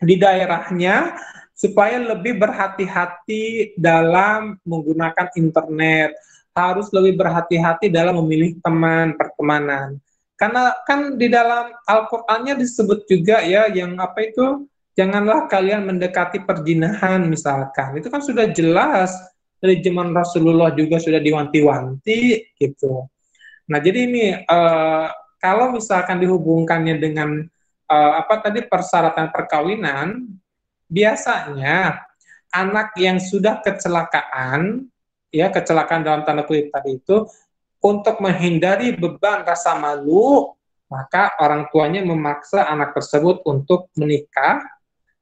di daerahnya supaya lebih berhati-hati dalam menggunakan internet, harus lebih berhati-hati dalam memilih teman, pertemanan. Karena kan di dalam Al-Qur'annya disebut juga, ya, yang apa itu, janganlah kalian mendekati perzinahan misalkan. Itu kan sudah jelas dari zaman Rasulullah juga sudah diwanti-wanti gitu. Nah, jadi ini kalau misalkan dihubungkannya dengan persyaratan perkawinan, biasanya anak yang sudah kecelakaan, ya, kecelakaan dalam tanda kutip tadi itu, untuk menghindari beban rasa malu, maka orang tuanya memaksa anak tersebut untuk menikah,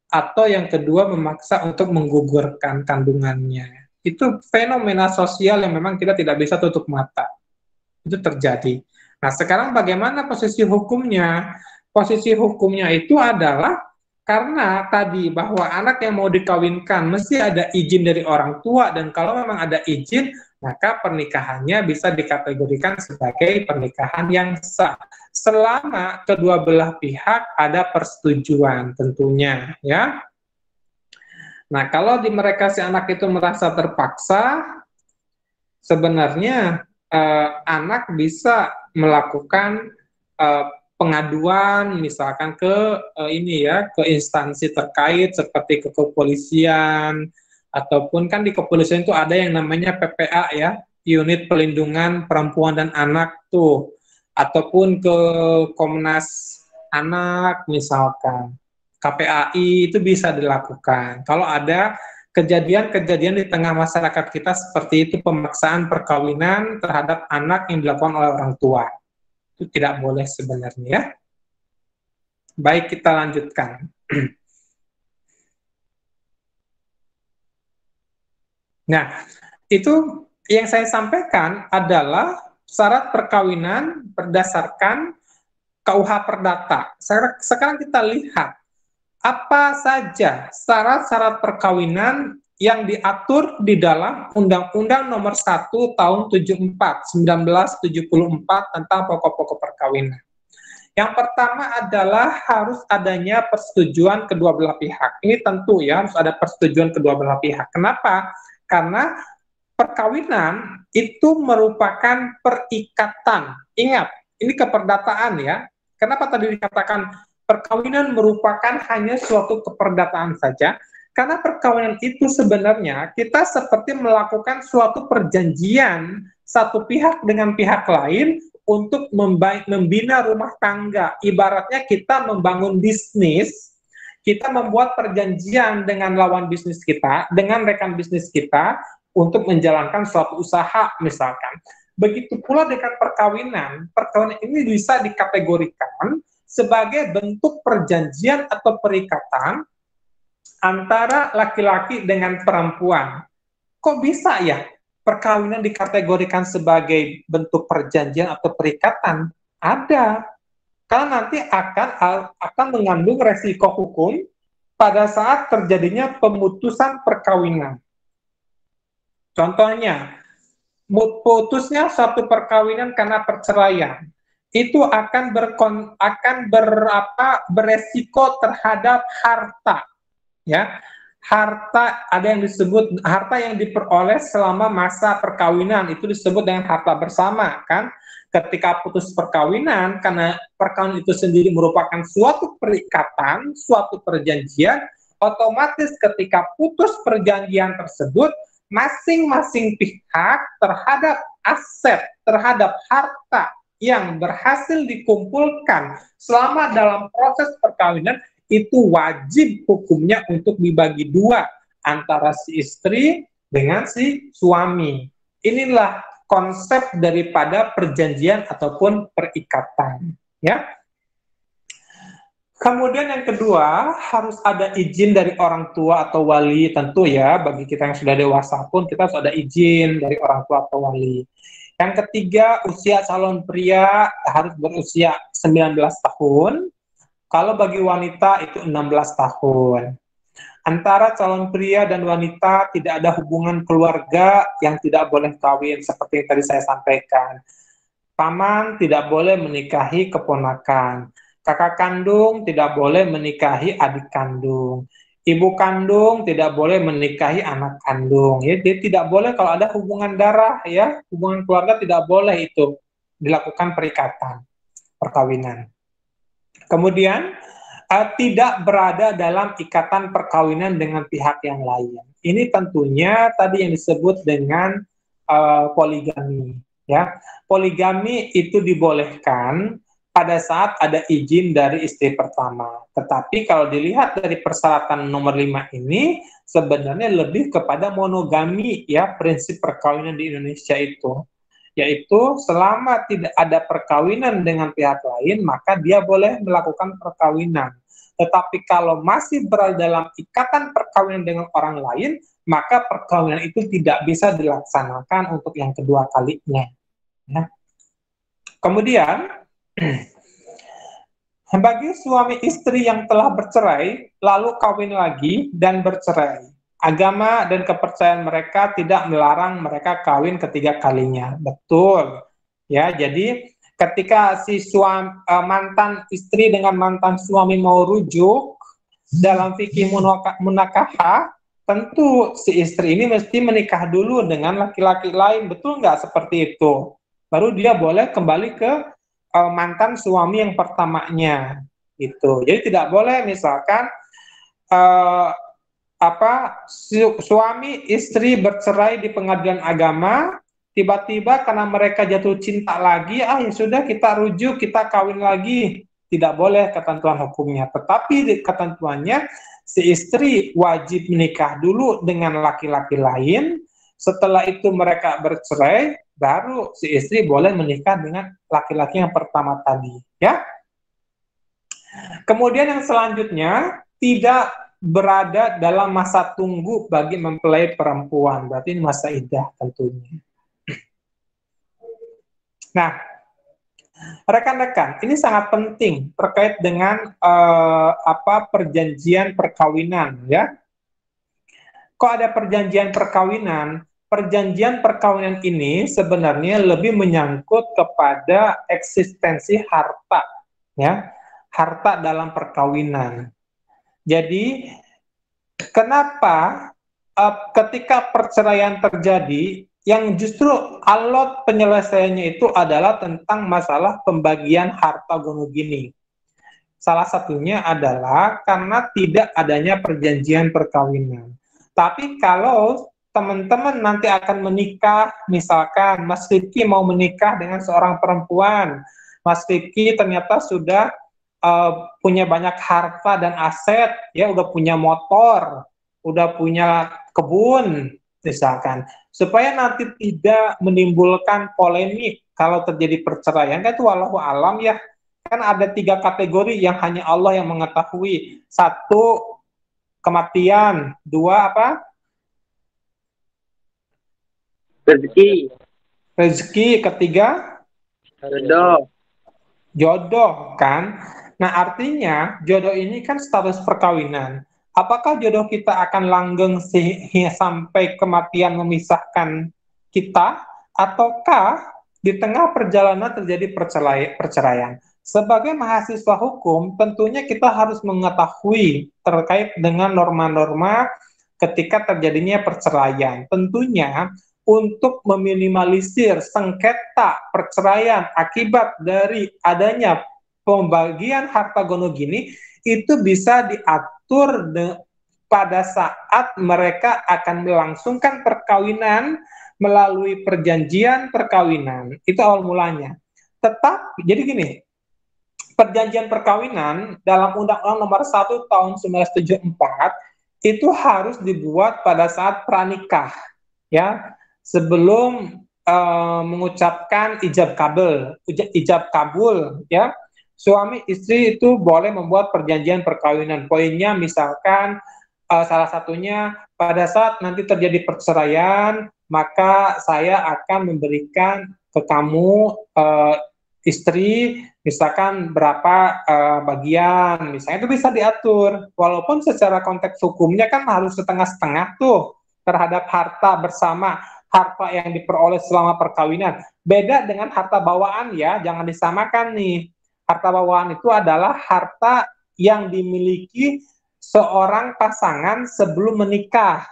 atau yang kedua memaksa untuk menggugurkan kandungannya. Itu fenomena sosial yang memang kita tidak bisa tutup mata. Itu terjadi. Nah, sekarang bagaimana posisi hukumnya? Posisi hukumnya itu adalah karena tadi bahwa anak yang mau dikawinkan mesti ada izin dari orang tua, dan kalau memang ada izin, maka pernikahannya bisa dikategorikan sebagai pernikahan yang sah. Selama kedua belah pihak ada persetujuan tentunya, ya. Nah, kalau di mereka si anak itu merasa terpaksa, sebenarnya anak bisa melakukan pengaduan misalkan ke ke instansi terkait seperti ke kepolisian, ataupun kan di kepolisian itu ada yang namanya PPA, ya, Unit Pelindungan Perempuan dan Anak tuh, ataupun ke Komnas Anak misalkan, KPAI, itu bisa dilakukan. Kalau ada kejadian-kejadian di tengah masyarakat kita seperti itu, pemaksaan perkawinan terhadap anak yang dilakukan oleh orang tua, itu tidak boleh sebenarnya, ya. Baik, kita lanjutkan. Nah, itu yang saya sampaikan adalah syarat perkawinan berdasarkan KUH Perdata. Sekarang kita lihat apa saja syarat-syarat perkawinan yang diatur di dalam Undang-Undang Nomor 1 Tahun 1974 tentang pokok-pokok perkawinan. Yang pertama adalah harus adanya persetujuan kedua belah pihak. Ini tentu, ya, harus ada persetujuan kedua belah pihak. Kenapa? Karena perkawinan itu merupakan perikatan. Ingat, ini keperdataan, ya. Kenapa tadi dikatakan perkawinan merupakan hanya suatu keperdataan saja? Karena perkawinan itu sebenarnya kita seperti melakukan suatu perjanjian satu pihak dengan pihak lain untuk membina rumah tangga. Ibaratnya kita membangun bisnis kita membuat perjanjian dengan lawan bisnis kita, dengan rekan bisnis kita untuk menjalankan suatu usaha misalkan. Begitu pula dengan perkawinan. Perkawinan ini bisa dikategorikan sebagai bentuk perjanjian atau perikatan antara laki-laki dengan perempuan. Kok bisa ya perkawinan dikategorikan sebagai bentuk perjanjian atau perikatan? Ada. Karena nanti akan mengandung resiko hukum pada saat terjadinya pemutusan perkawinan. Contohnya, putusnya suatu perkawinan karena perceraian, itu akan beresiko terhadap harta, ya. Harta, ada yang disebut harta yang diperoleh selama masa perkawinan, itu disebut dengan harta bersama, kan? Ketika putus perkawinan, karena perkawinan itu sendiri merupakan suatu perikatan, suatu perjanjian, otomatis ketika putus perjanjian tersebut, masing-masing pihak terhadap aset, terhadap harta yang berhasil dikumpulkan selama dalam proses perkawinan, itu wajib hukumnya untuk dibagi dua antara si istri dengan si suami. Inilah konsep daripada perjanjian ataupun perikatan, ya. Kemudian yang kedua, harus ada izin dari orang tua atau wali, tentu ya, bagi kita yang sudah dewasa pun kita harus ada izin dari orang tua atau wali. Yang ketiga, usia calon pria harus berusia 19 tahun, kalau bagi wanita itu 16 tahun. Antara calon pria dan wanita tidak ada hubungan keluarga yang tidak boleh kawin, seperti yang tadi saya sampaikan. Paman tidak boleh menikahi keponakan. Kakak kandung tidak boleh menikahi adik kandung. Ibu kandung tidak boleh menikahi anak kandung. Ya, dia tidak boleh kalau ada hubungan darah, ya, hubungan keluarga tidak boleh itu dilakukan perikatan, perkawinan. Kemudian tidak berada dalam ikatan perkawinan dengan pihak yang lain. Ini tentunya tadi yang disebut dengan poligami. Ya, poligami itu dibolehkan pada saat ada izin dari istri pertama. Tetapi kalau dilihat dari persyaratan nomor 5 ini, sebenarnya lebih kepada monogami, ya, prinsip perkawinan di Indonesia itu. Yaitu selama tidak ada perkawinan dengan pihak lain, maka dia boleh melakukan perkawinan. Tetapi kalau masih berada dalam ikatan perkawinan dengan orang lain, maka perkawinan itu tidak bisa dilaksanakan untuk yang kedua kalinya. Ya. Kemudian, bagi suami istri yang telah bercerai, lalu kawin lagi dan bercerai, agama dan kepercayaan mereka tidak melarang mereka kawin ketiga kalinya. Betul. Ya, jadi ketika si mantan istri dengan mantan suami mau rujuk dalam fikih munakahah, tentu si istri ini mesti menikah dulu dengan laki-laki lain. Betul nggak seperti itu? Baru dia boleh kembali ke mantan suami yang pertamanya. Gitu. Jadi tidak boleh misalkan suami istri bercerai di pengadilan agama, tiba-tiba karena mereka jatuh cinta lagi, ya sudah kita rujuk, kita kawin lagi. Tidak boleh ketentuan hukumnya. Tetapi di ketentuannya, si istri wajib menikah dulu dengan laki-laki lain, setelah itu mereka bercerai, baru si istri boleh menikah dengan laki-laki yang pertama tadi. Ya. Kemudian yang selanjutnya, tidak berada dalam masa tunggu bagi mempelai perempuan, berarti masa iddah tentunya. Nah, rekan-rekan, ini sangat penting terkait dengan perjanjian perkawinan, ya. Kok ada perjanjian perkawinan? Perjanjian perkawinan ini sebenarnya lebih menyangkut kepada eksistensi harta, ya, harta dalam perkawinan. Jadi, kenapa ketika perceraian terjadi, yang justru alot penyelesaiannya itu adalah tentang masalah pembagian harta gono gini. Salah satunya adalah karena tidak adanya perjanjian perkawinan. Tapi kalau teman-teman nanti akan menikah, misalkan Mas Rifki mau menikah dengan seorang perempuan, Mas Rifki ternyata sudah punya banyak harta dan aset, ya udah punya motor, udah punya kebun, misalkan, supaya nanti tidak menimbulkan polemik kalau terjadi perceraian, kan itu wallahu alam ya, kan ada 3 kategori yang hanya Allah yang mengetahui. 1, kematian. 2, apa? Rezeki. Rezeki. 3, Jodoh. jodoh, kan? Nah, artinya jodoh ini kan status perkawinan. Apakah jodoh kita akan langgeng sampai kematian memisahkan kita, ataukah di tengah perjalanan terjadi perceraian? Sebagai mahasiswa hukum, tentunya kita harus mengetahui terkait dengan norma-norma ketika terjadinya perceraian. Tentunya untuk meminimalisir sengketa perceraian akibat dari adanya pembagian harta gono gini, itu bisa diatur pada saat mereka akan melangsungkan perkawinan melalui perjanjian perkawinan. Itu awal mulanya. Tetapi, jadi gini, perjanjian perkawinan dalam Undang-Undang Nomor 1 Tahun 1974 itu harus dibuat pada saat pranikah, ya, sebelum mengucapkan ijab kabul, ya. Suami istri itu boleh membuat perjanjian perkawinan. Poinnya misalkan salah satunya pada saat nanti terjadi perceraian, maka saya akan memberikan ke kamu istri misalkan berapa bagian, misalnya itu bisa diatur. Walaupun secara konteks hukumnya kan harus setengah-setengah tuh terhadap harta bersama, harta yang diperoleh selama perkawinan. Beda dengan harta bawaan ya, jangan disamakan nih. Harta bawaan itu adalah harta yang dimiliki seorang pasangan sebelum menikah.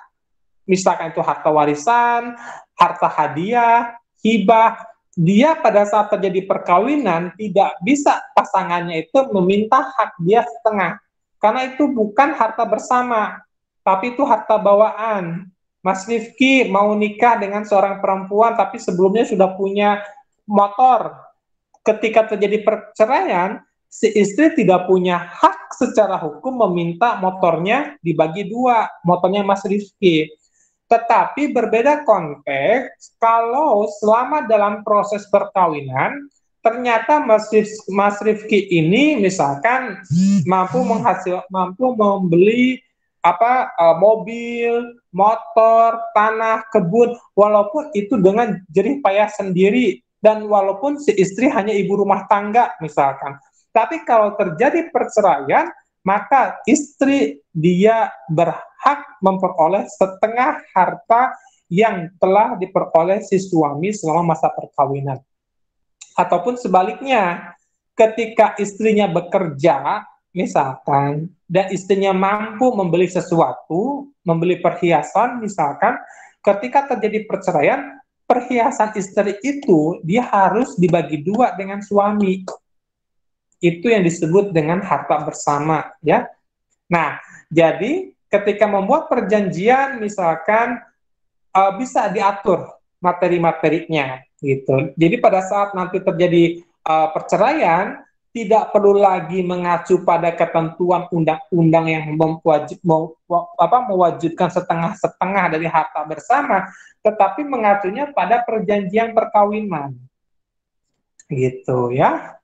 Misalkan itu harta warisan, harta hadiah, hibah. Dia pada saat terjadi perkawinan tidak bisa pasangannya itu meminta hak dia setengah. Karena itu bukan harta bersama, tapi itu harta bawaan. Mas Rifki mau nikah dengan seorang perempuan tapi sebelumnya sudah punya motor. Ketika terjadi perceraian, si istri tidak punya hak secara hukum meminta motornya dibagi 2, motornya Mas Rifki. Tetapi berbeda konteks kalau selama dalam proses perkawinan ternyata Mas Rifki ini misalkan mampu membeli mobil, motor, tanah, kebun, walaupun itu dengan jerih payah sendiri, dan walaupun si istri hanya ibu rumah tangga misalkan. Tapi kalau terjadi perceraian, maka istri dia berhak memperoleh setengah harta yang telah diperoleh si suami selama masa perkawinan. Ataupun sebaliknya, ketika istrinya bekerja misalkan, dan istrinya mampu membeli sesuatu, membeli perhiasan misalkan, ketika terjadi perceraian, perhiasan istri itu dia harus dibagi 2 dengan suami. Itu yang disebut dengan harta bersama, ya. Nah, jadi ketika membuat perjanjian misalkan bisa diatur materi-materinya gitu. Jadi pada saat nanti terjadi perceraian, tidak perlu lagi mengacu pada ketentuan undang-undang yang mewajibkan setengah-setengah dari harta bersama, tetapi mengacunya pada perjanjian perkawinan. Gitu ya.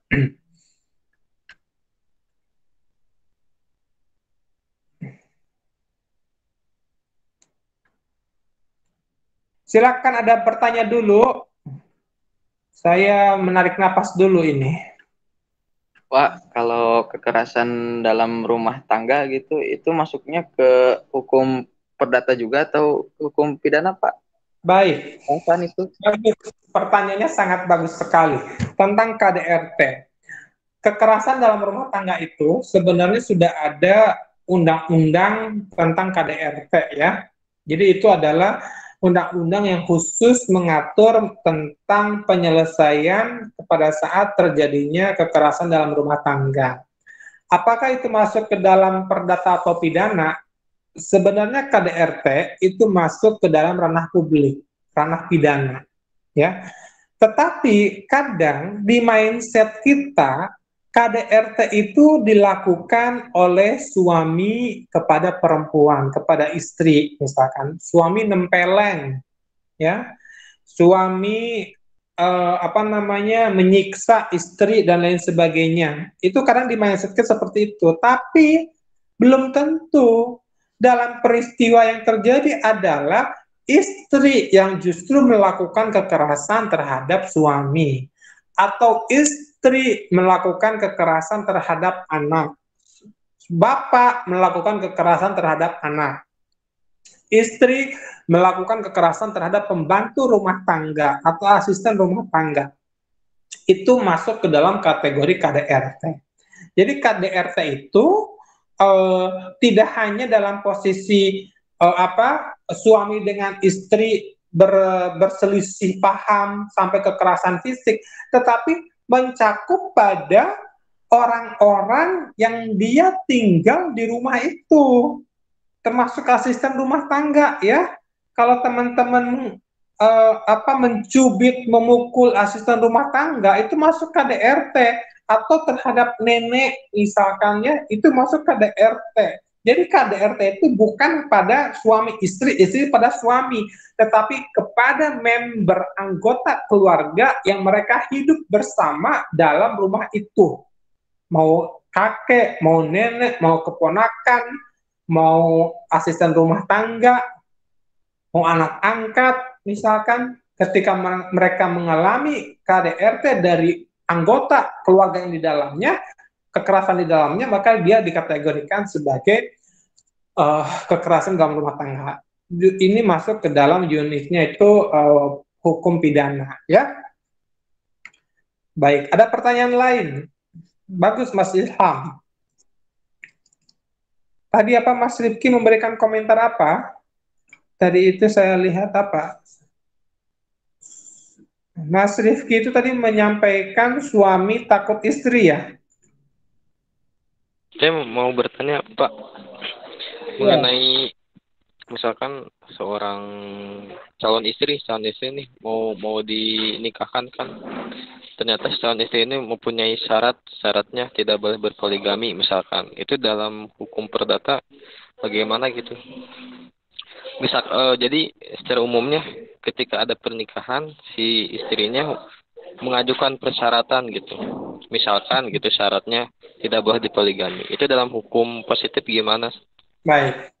Silakan ada bertanya dulu. Saya menarik napas dulu ini. Pak, kalau kekerasan dalam rumah tangga gitu, itu masuknya ke hukum perdata juga atau hukum pidana, Pak? Baik. Apaan itu? Pertanyaannya sangat bagus sekali tentang KDRT. Kekerasan dalam rumah tangga itu sebenarnya sudah ada undang-undang tentang KDRT ya. Jadi itu adalah undang-undang yang khusus mengatur tentang penyelesaian pada saat terjadinya kekerasan dalam rumah tangga. Apakah itu masuk ke dalam perdata atau pidana? Sebenarnya KDRT itu masuk ke dalam ranah publik, ranah pidana, ya. Tetapi kadang di mindset kita KDRT itu dilakukan oleh suami kepada perempuan, kepada istri, misalkan suami nempeleng, ya, suami menyiksa istri dan lain sebagainya. Itu kadang dimindsetkan seperti itu, tapi belum tentu. Dalam peristiwa yang terjadi adalah istri yang justru melakukan kekerasan terhadap suami, atau istri melakukan kekerasan terhadap anak, bapak melakukan kekerasan terhadap anak, istri melakukan kekerasan terhadap pembantu rumah tangga atau asisten rumah tangga. Itu masuk ke dalam kategori KDRT. Jadi KDRT itu tidak hanya dalam posisi suami dengan istri berselisih paham sampai kekerasan fisik, tetapi mencakup pada orang-orang yang dia tinggal di rumah itu, termasuk asisten rumah tangga, ya. Kalau teman-teman mencubit, memukul asisten rumah tangga, itu masuk KDRT. Atau terhadap nenek misalkannya, itu masuk KDRT. Jadi KDRT itu bukan pada suami istri, istri pada suami, tetapi kepada member anggota keluarga yang mereka hidup bersama dalam rumah itu. Mau kakek, mau nenek, mau keponakan, mau asisten rumah tangga, mau anak angkat, misalkan ketika mereka mengalami KDRT dari anggota keluarga yang di dalamnya, kekerasan di dalamnya, maka dia dikategorikan sebagai kekerasan dalam rumah tangga. Ini masuk ke dalam unitnya itu hukum pidana, ya. Baik, ada pertanyaan lain? Bagus, Mas Ilham. Tadi apa Mas Rifki memberikan komentar apa? Tadi itu saya lihat apa? Mas Rifki itu tadi menyampaikan suami takut istri, ya? Saya mau bertanya, Pak, mengenai misalkan seorang calon istri nih mau dinikahkan kan, ternyata calon istri ini mempunyai syaratnya tidak boleh berpoligami misalkan, itu dalam hukum perdata bagaimana gitu? Jadi secara umumnya ketika ada pernikahan, si istrinya mengajukan persyaratan gitu, misalkan gitu syaratnya tidak boleh dipoligami, itu dalam hukum positif gimana? Baik,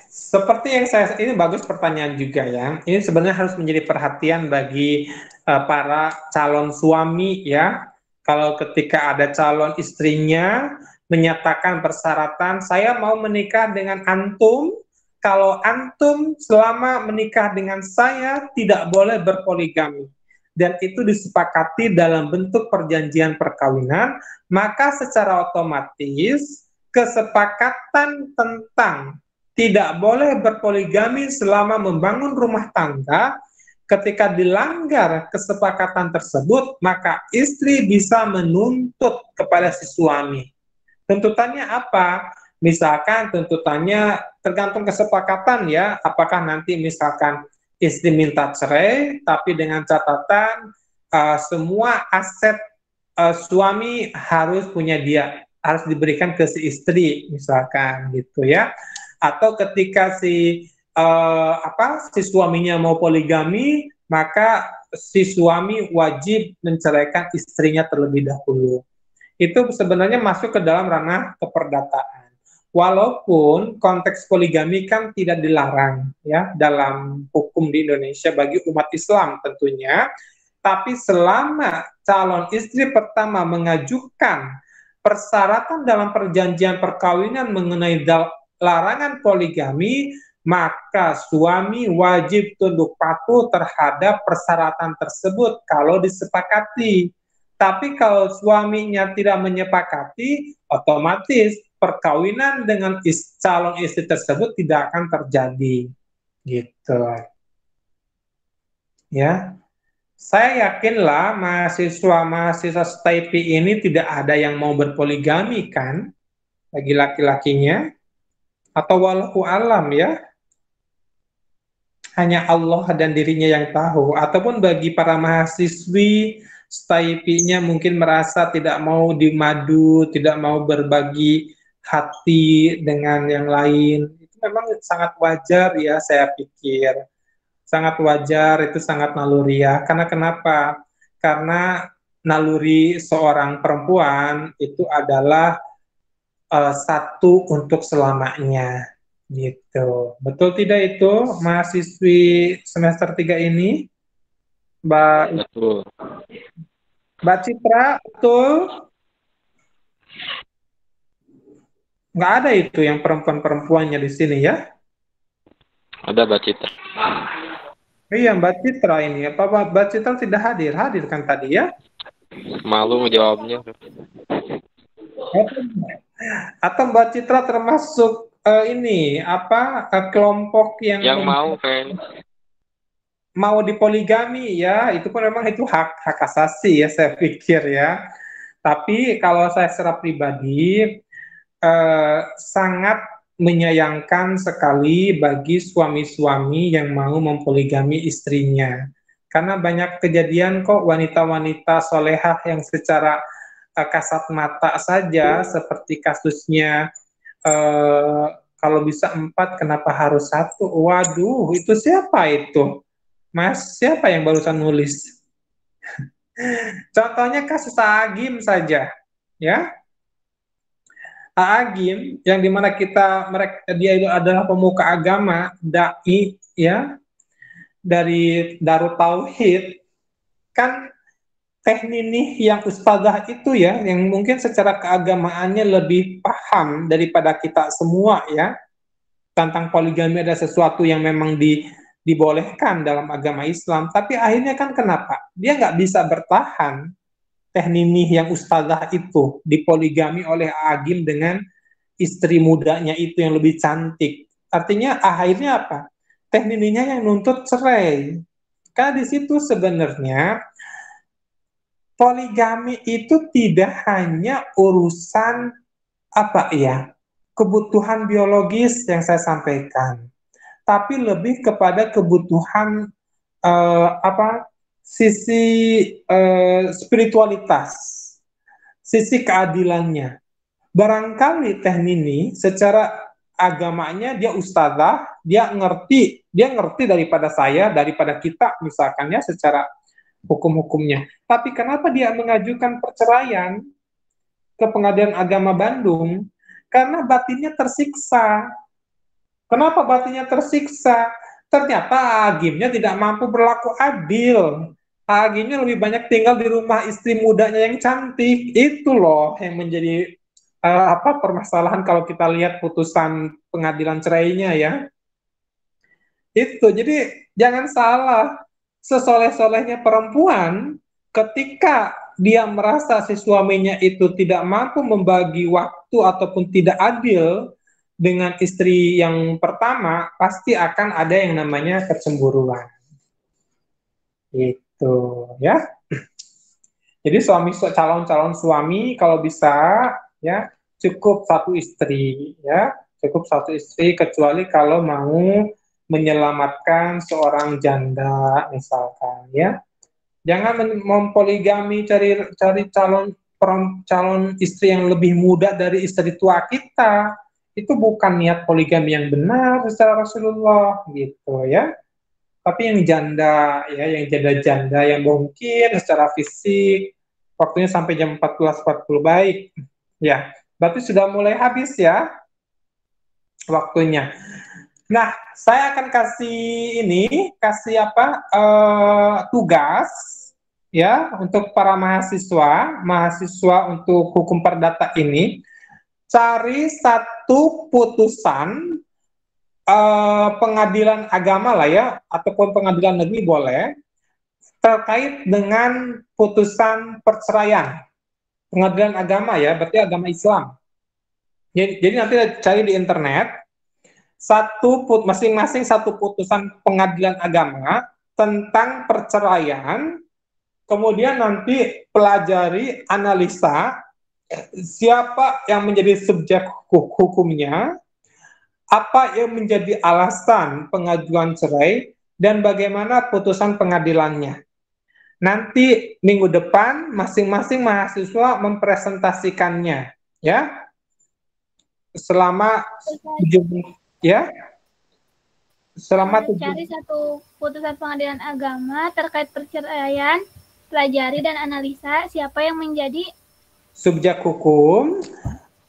seperti yang ini bagus pertanyaan juga, ya. Ini sebenarnya harus menjadi perhatian bagi para calon suami, ya. Kalau ketika ada calon istrinya menyatakan persyaratan, saya mau menikah dengan antum, kalau antum selama menikah dengan saya tidak boleh berpoligami, dan itu disepakati dalam bentuk perjanjian perkawinan, maka secara otomatis kesepakatan tentang tidak boleh berpoligami selama membangun rumah tangga, ketika dilanggar kesepakatan tersebut, maka istri bisa menuntut kepada si suami. Tuntutannya apa? Misalkan tuntutannya tergantung kesepakatan, ya, apakah nanti misalkan istri minta cerai, tapi dengan catatan semua aset suami harus punya dia, harus diberikan ke si istri, misalkan gitu, ya. Atau ketika si suaminya mau poligami, maka si suami wajib menceraikan istrinya terlebih dahulu. Itu sebenarnya masuk ke dalam ranah keperdataan. Walaupun konteks poligami kan tidak dilarang, ya, dalam hukum di Indonesia bagi umat Islam tentunya, tapi selama calon istri pertama mengajukan persyaratan dalam perjanjian perkawinan mengenai larangan poligami, maka suami wajib tunduk patuh terhadap persyaratan tersebut kalau disepakati. Tapi kalau suaminya tidak menyepakati, otomatis perkawinan dengan calon istri tersebut tidak akan terjadi, gitu. Ya, saya yakinlah mahasiswa STIP ini tidak ada yang mau berpoligami kan, bagi laki-lakinya, atau wallahu alam, ya. Hanya Allah dan dirinya yang tahu. Ataupun bagi para mahasiswi Staipinya mungkin merasa tidak mau dimadu, tidak mau berbagi hati dengan yang lain. Itu memang sangat wajar ya, saya pikir. Sangat wajar, itu sangat naluriah. Karena kenapa? Karena naluri seorang perempuan itu adalah satu untuk selamanya. Gitu. Betul tidak itu, mahasiswi semester 3 ini? Betul. Mbak Citra, betul? Nggak ada itu yang perempuan-perempuannya di sini ya? Ada Mbak Citra. Iya, Mbak Citra ini. Apa Mbak Citra tidak hadir? Hadir kan tadi ya? Malu ngejawabnya. Atau Mbak Citra termasuk ini apa kelompok yang mau kayaknya. Mau dipoligami ya, itu pun memang itu hak asasi ya, saya pikir ya. Tapi kalau saya secara pribadi sangat menyayangkan sekali bagi suami-suami yang mau mempoligami istrinya. Karena banyak kejadian kok wanita-wanita solehah yang secara kasat mata saja, seperti kasusnya kalau bisa 4, kenapa harus 1? Waduh, itu siapa itu? Mas, siapa yang barusan nulis? Contohnya kasus Agim saja, ya. Agim yang dimana dia itu adalah pemuka agama, dai, ya, dari Darut Tauhid, kan Teh Ninih yang ustazah itu ya, yang mungkin secara keagamaannya lebih paham daripada kita semua ya, tentang poligami ada sesuatu yang memang dibolehkan dalam agama Islam, tapi akhirnya kan kenapa? Dia nggak bisa bertahan, Teh Ninih yang ustazah itu dipoligami oleh Agim dengan istri mudanya itu yang lebih cantik. Artinya akhirnya apa? Teh Ninihnya yang nuntut cerai. Karena di situ sebenarnya poligami itu tidak hanya urusan apa ya, kebutuhan biologis yang saya sampaikan, tapi lebih kepada kebutuhan sisi spiritualitas, sisi keadilannya. Barangkali Teh Nini secara agamanya dia ustazah, dia ngerti daripada saya, daripada kita misalkan ya secara hukum-hukumnya. Tapi kenapa dia mengajukan perceraian ke Pengadilan Agama Bandung? Karena batinnya tersiksa. Kenapa batinnya tersiksa? Ternyata agimnya tidak mampu berlaku adil. Agimnya lebih banyak tinggal di rumah istri mudanya yang cantik. Itu loh yang menjadi permasalahan kalau kita lihat putusan pengadilan cerainya ya. Itu, jadi jangan salah, sesoleh-solehnya perempuan ketika dia merasa si suaminya itu tidak mampu membagi waktu ataupun tidak adil dengan istri yang pertama, pasti akan ada yang namanya kecemburuan. Itu ya. Jadi calon-calon suami kalau bisa ya cukup satu istri ya, cukup satu istri, kecuali kalau mau menyelamatkan seorang janda misalkan ya. Jangan mempoligami cari calon istri yang lebih muda dari istri tua kita. Itu bukan niat poligami yang benar secara Rasulullah gitu ya. Tapi yang janda ya, yang janda-janda yang mungkin secara fisik waktunya sampai jam 14.40 baik. Ya, berarti sudah mulai habis ya waktunya. Nah, saya akan kasih tugas ya untuk para mahasiswa untuk hukum perdata ini, cari satu putusan pengadilan agama lah ya, ataupun pengadilan negeri boleh, terkait dengan putusan perceraian. Pengadilan agama ya, berarti agama Islam. Jadi nanti cari di internet, masing-masing satu putusan pengadilan agama tentang perceraian, kemudian nanti pelajari, analisa siapa yang menjadi subjek hukumnya, apa yang menjadi alasan pengajuan cerai, dan bagaimana putusan pengadilannya. Nanti minggu depan masing-masing mahasiswa mempresentasikannya, ya. Selama 7 ya. Selama cari satu putusan pengadilan agama terkait perceraian, pelajari dan analisa siapa yang menjadi subjek hukum.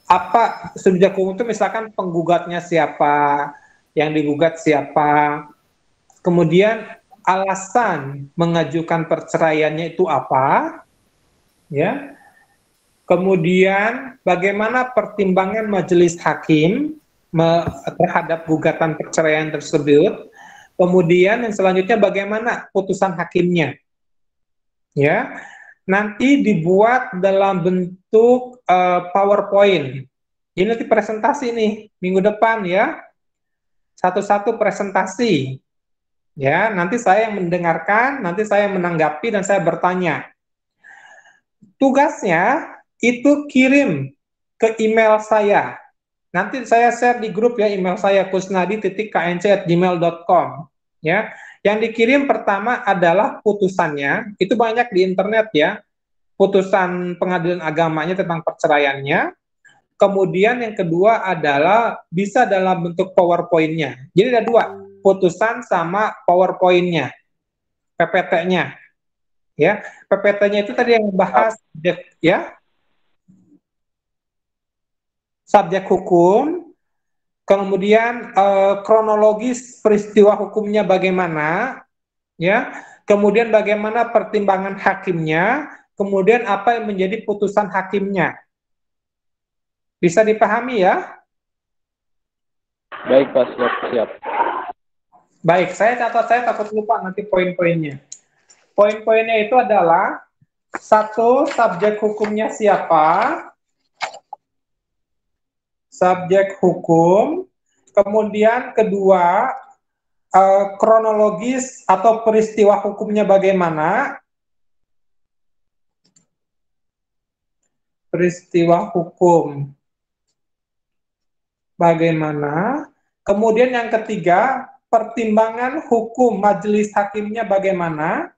Apa subjek hukum itu misalkan penggugatnya siapa, yang digugat siapa, kemudian alasan mengajukan perceraiannya itu apa, ya. Kemudian bagaimana pertimbangan majelis hakim terhadap gugatan perceraian tersebut. Kemudian yang selanjutnya bagaimana putusan hakimnya. Ya. Nanti dibuat dalam bentuk PowerPoint. Ini nanti presentasi nih minggu depan ya. Satu-satu presentasi. Ya, nanti saya yang mendengarkan, nanti saya menanggapi dan saya bertanya. Tugasnya itu kirim ke email saya. Nanti saya share di grup ya, email saya kusnadi.knc@gmail.com ya. Yang dikirim pertama adalah putusannya, itu banyak di internet ya. Putusan pengadilan agamanya tentang perceraiannya. Kemudian yang kedua adalah bisa dalam bentuk PowerPoint-nya. Jadi ada dua, putusan sama PowerPoint-nya, PPT-nya. Ya, PPT-nya itu tadi yang membahas ya. Subjek hukum, kemudian kronologis peristiwa hukumnya bagaimana, ya, kemudian bagaimana pertimbangan hakimnya, kemudian apa yang menjadi putusan hakimnya. Bisa dipahami ya? Baik Pak, siap. Baik, saya takut lupa nanti poin-poinnya. Poin-poinnya itu adalah satu, subjek hukumnya siapa, subjek hukum, kemudian kedua kronologis atau peristiwa hukumnya bagaimana, peristiwa hukum bagaimana, kemudian yang ketiga pertimbangan hukum majelis hakimnya bagaimana,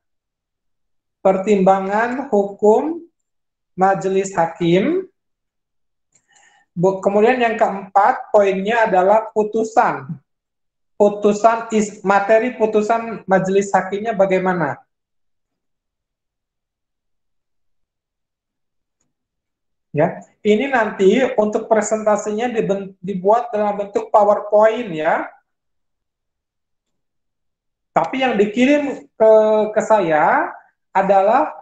pertimbangan hukum majelis hakim. Kemudian yang keempat poinnya adalah materi putusan majelis hakimnya bagaimana. Ya, ini nanti untuk presentasinya dibuat dalam bentuk PowerPoint ya. Tapi yang dikirim ke saya adalah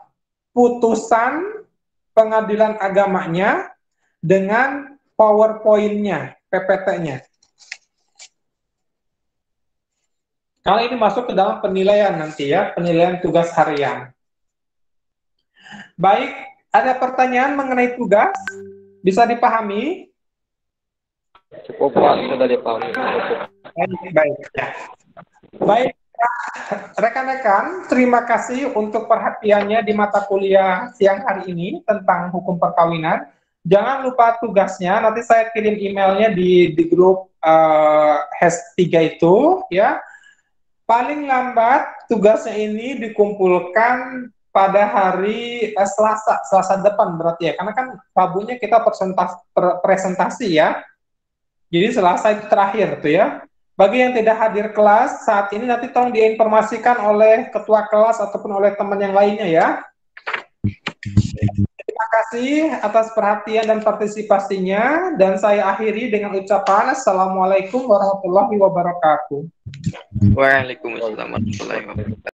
putusan pengadilan agamanya dengan PowerPoint-nya, PPT-nya. Kalau ini masuk ke dalam penilaian nanti ya, penilaian tugas harian. Baik, ada pertanyaan mengenai tugas? Bisa dipahami? Cukup Pak, sudah dipahami. Baik. Ya. Baik, rekan-rekan, terima kasih untuk perhatiannya di mata kuliah siang hari ini tentang hukum perkawinan. Jangan lupa tugasnya, nanti saya kirim emailnya di grup #3 itu ya. Paling lambat tugasnya ini dikumpulkan pada hari Selasa depan berarti ya, karena kan Rabunya kita presentasi ya. Jadi Selasa itu terakhir tuh ya. Bagi yang tidak hadir kelas saat ini nanti tolong diinformasikan oleh ketua kelas ataupun oleh teman yang lainnya ya. Terima kasih atas perhatian dan partisipasinya, dan saya akhiri dengan ucapan Assalamualaikum warahmatullahi wabarakatuh. Waalaikumsalam warahmatullahi wabarakatuh.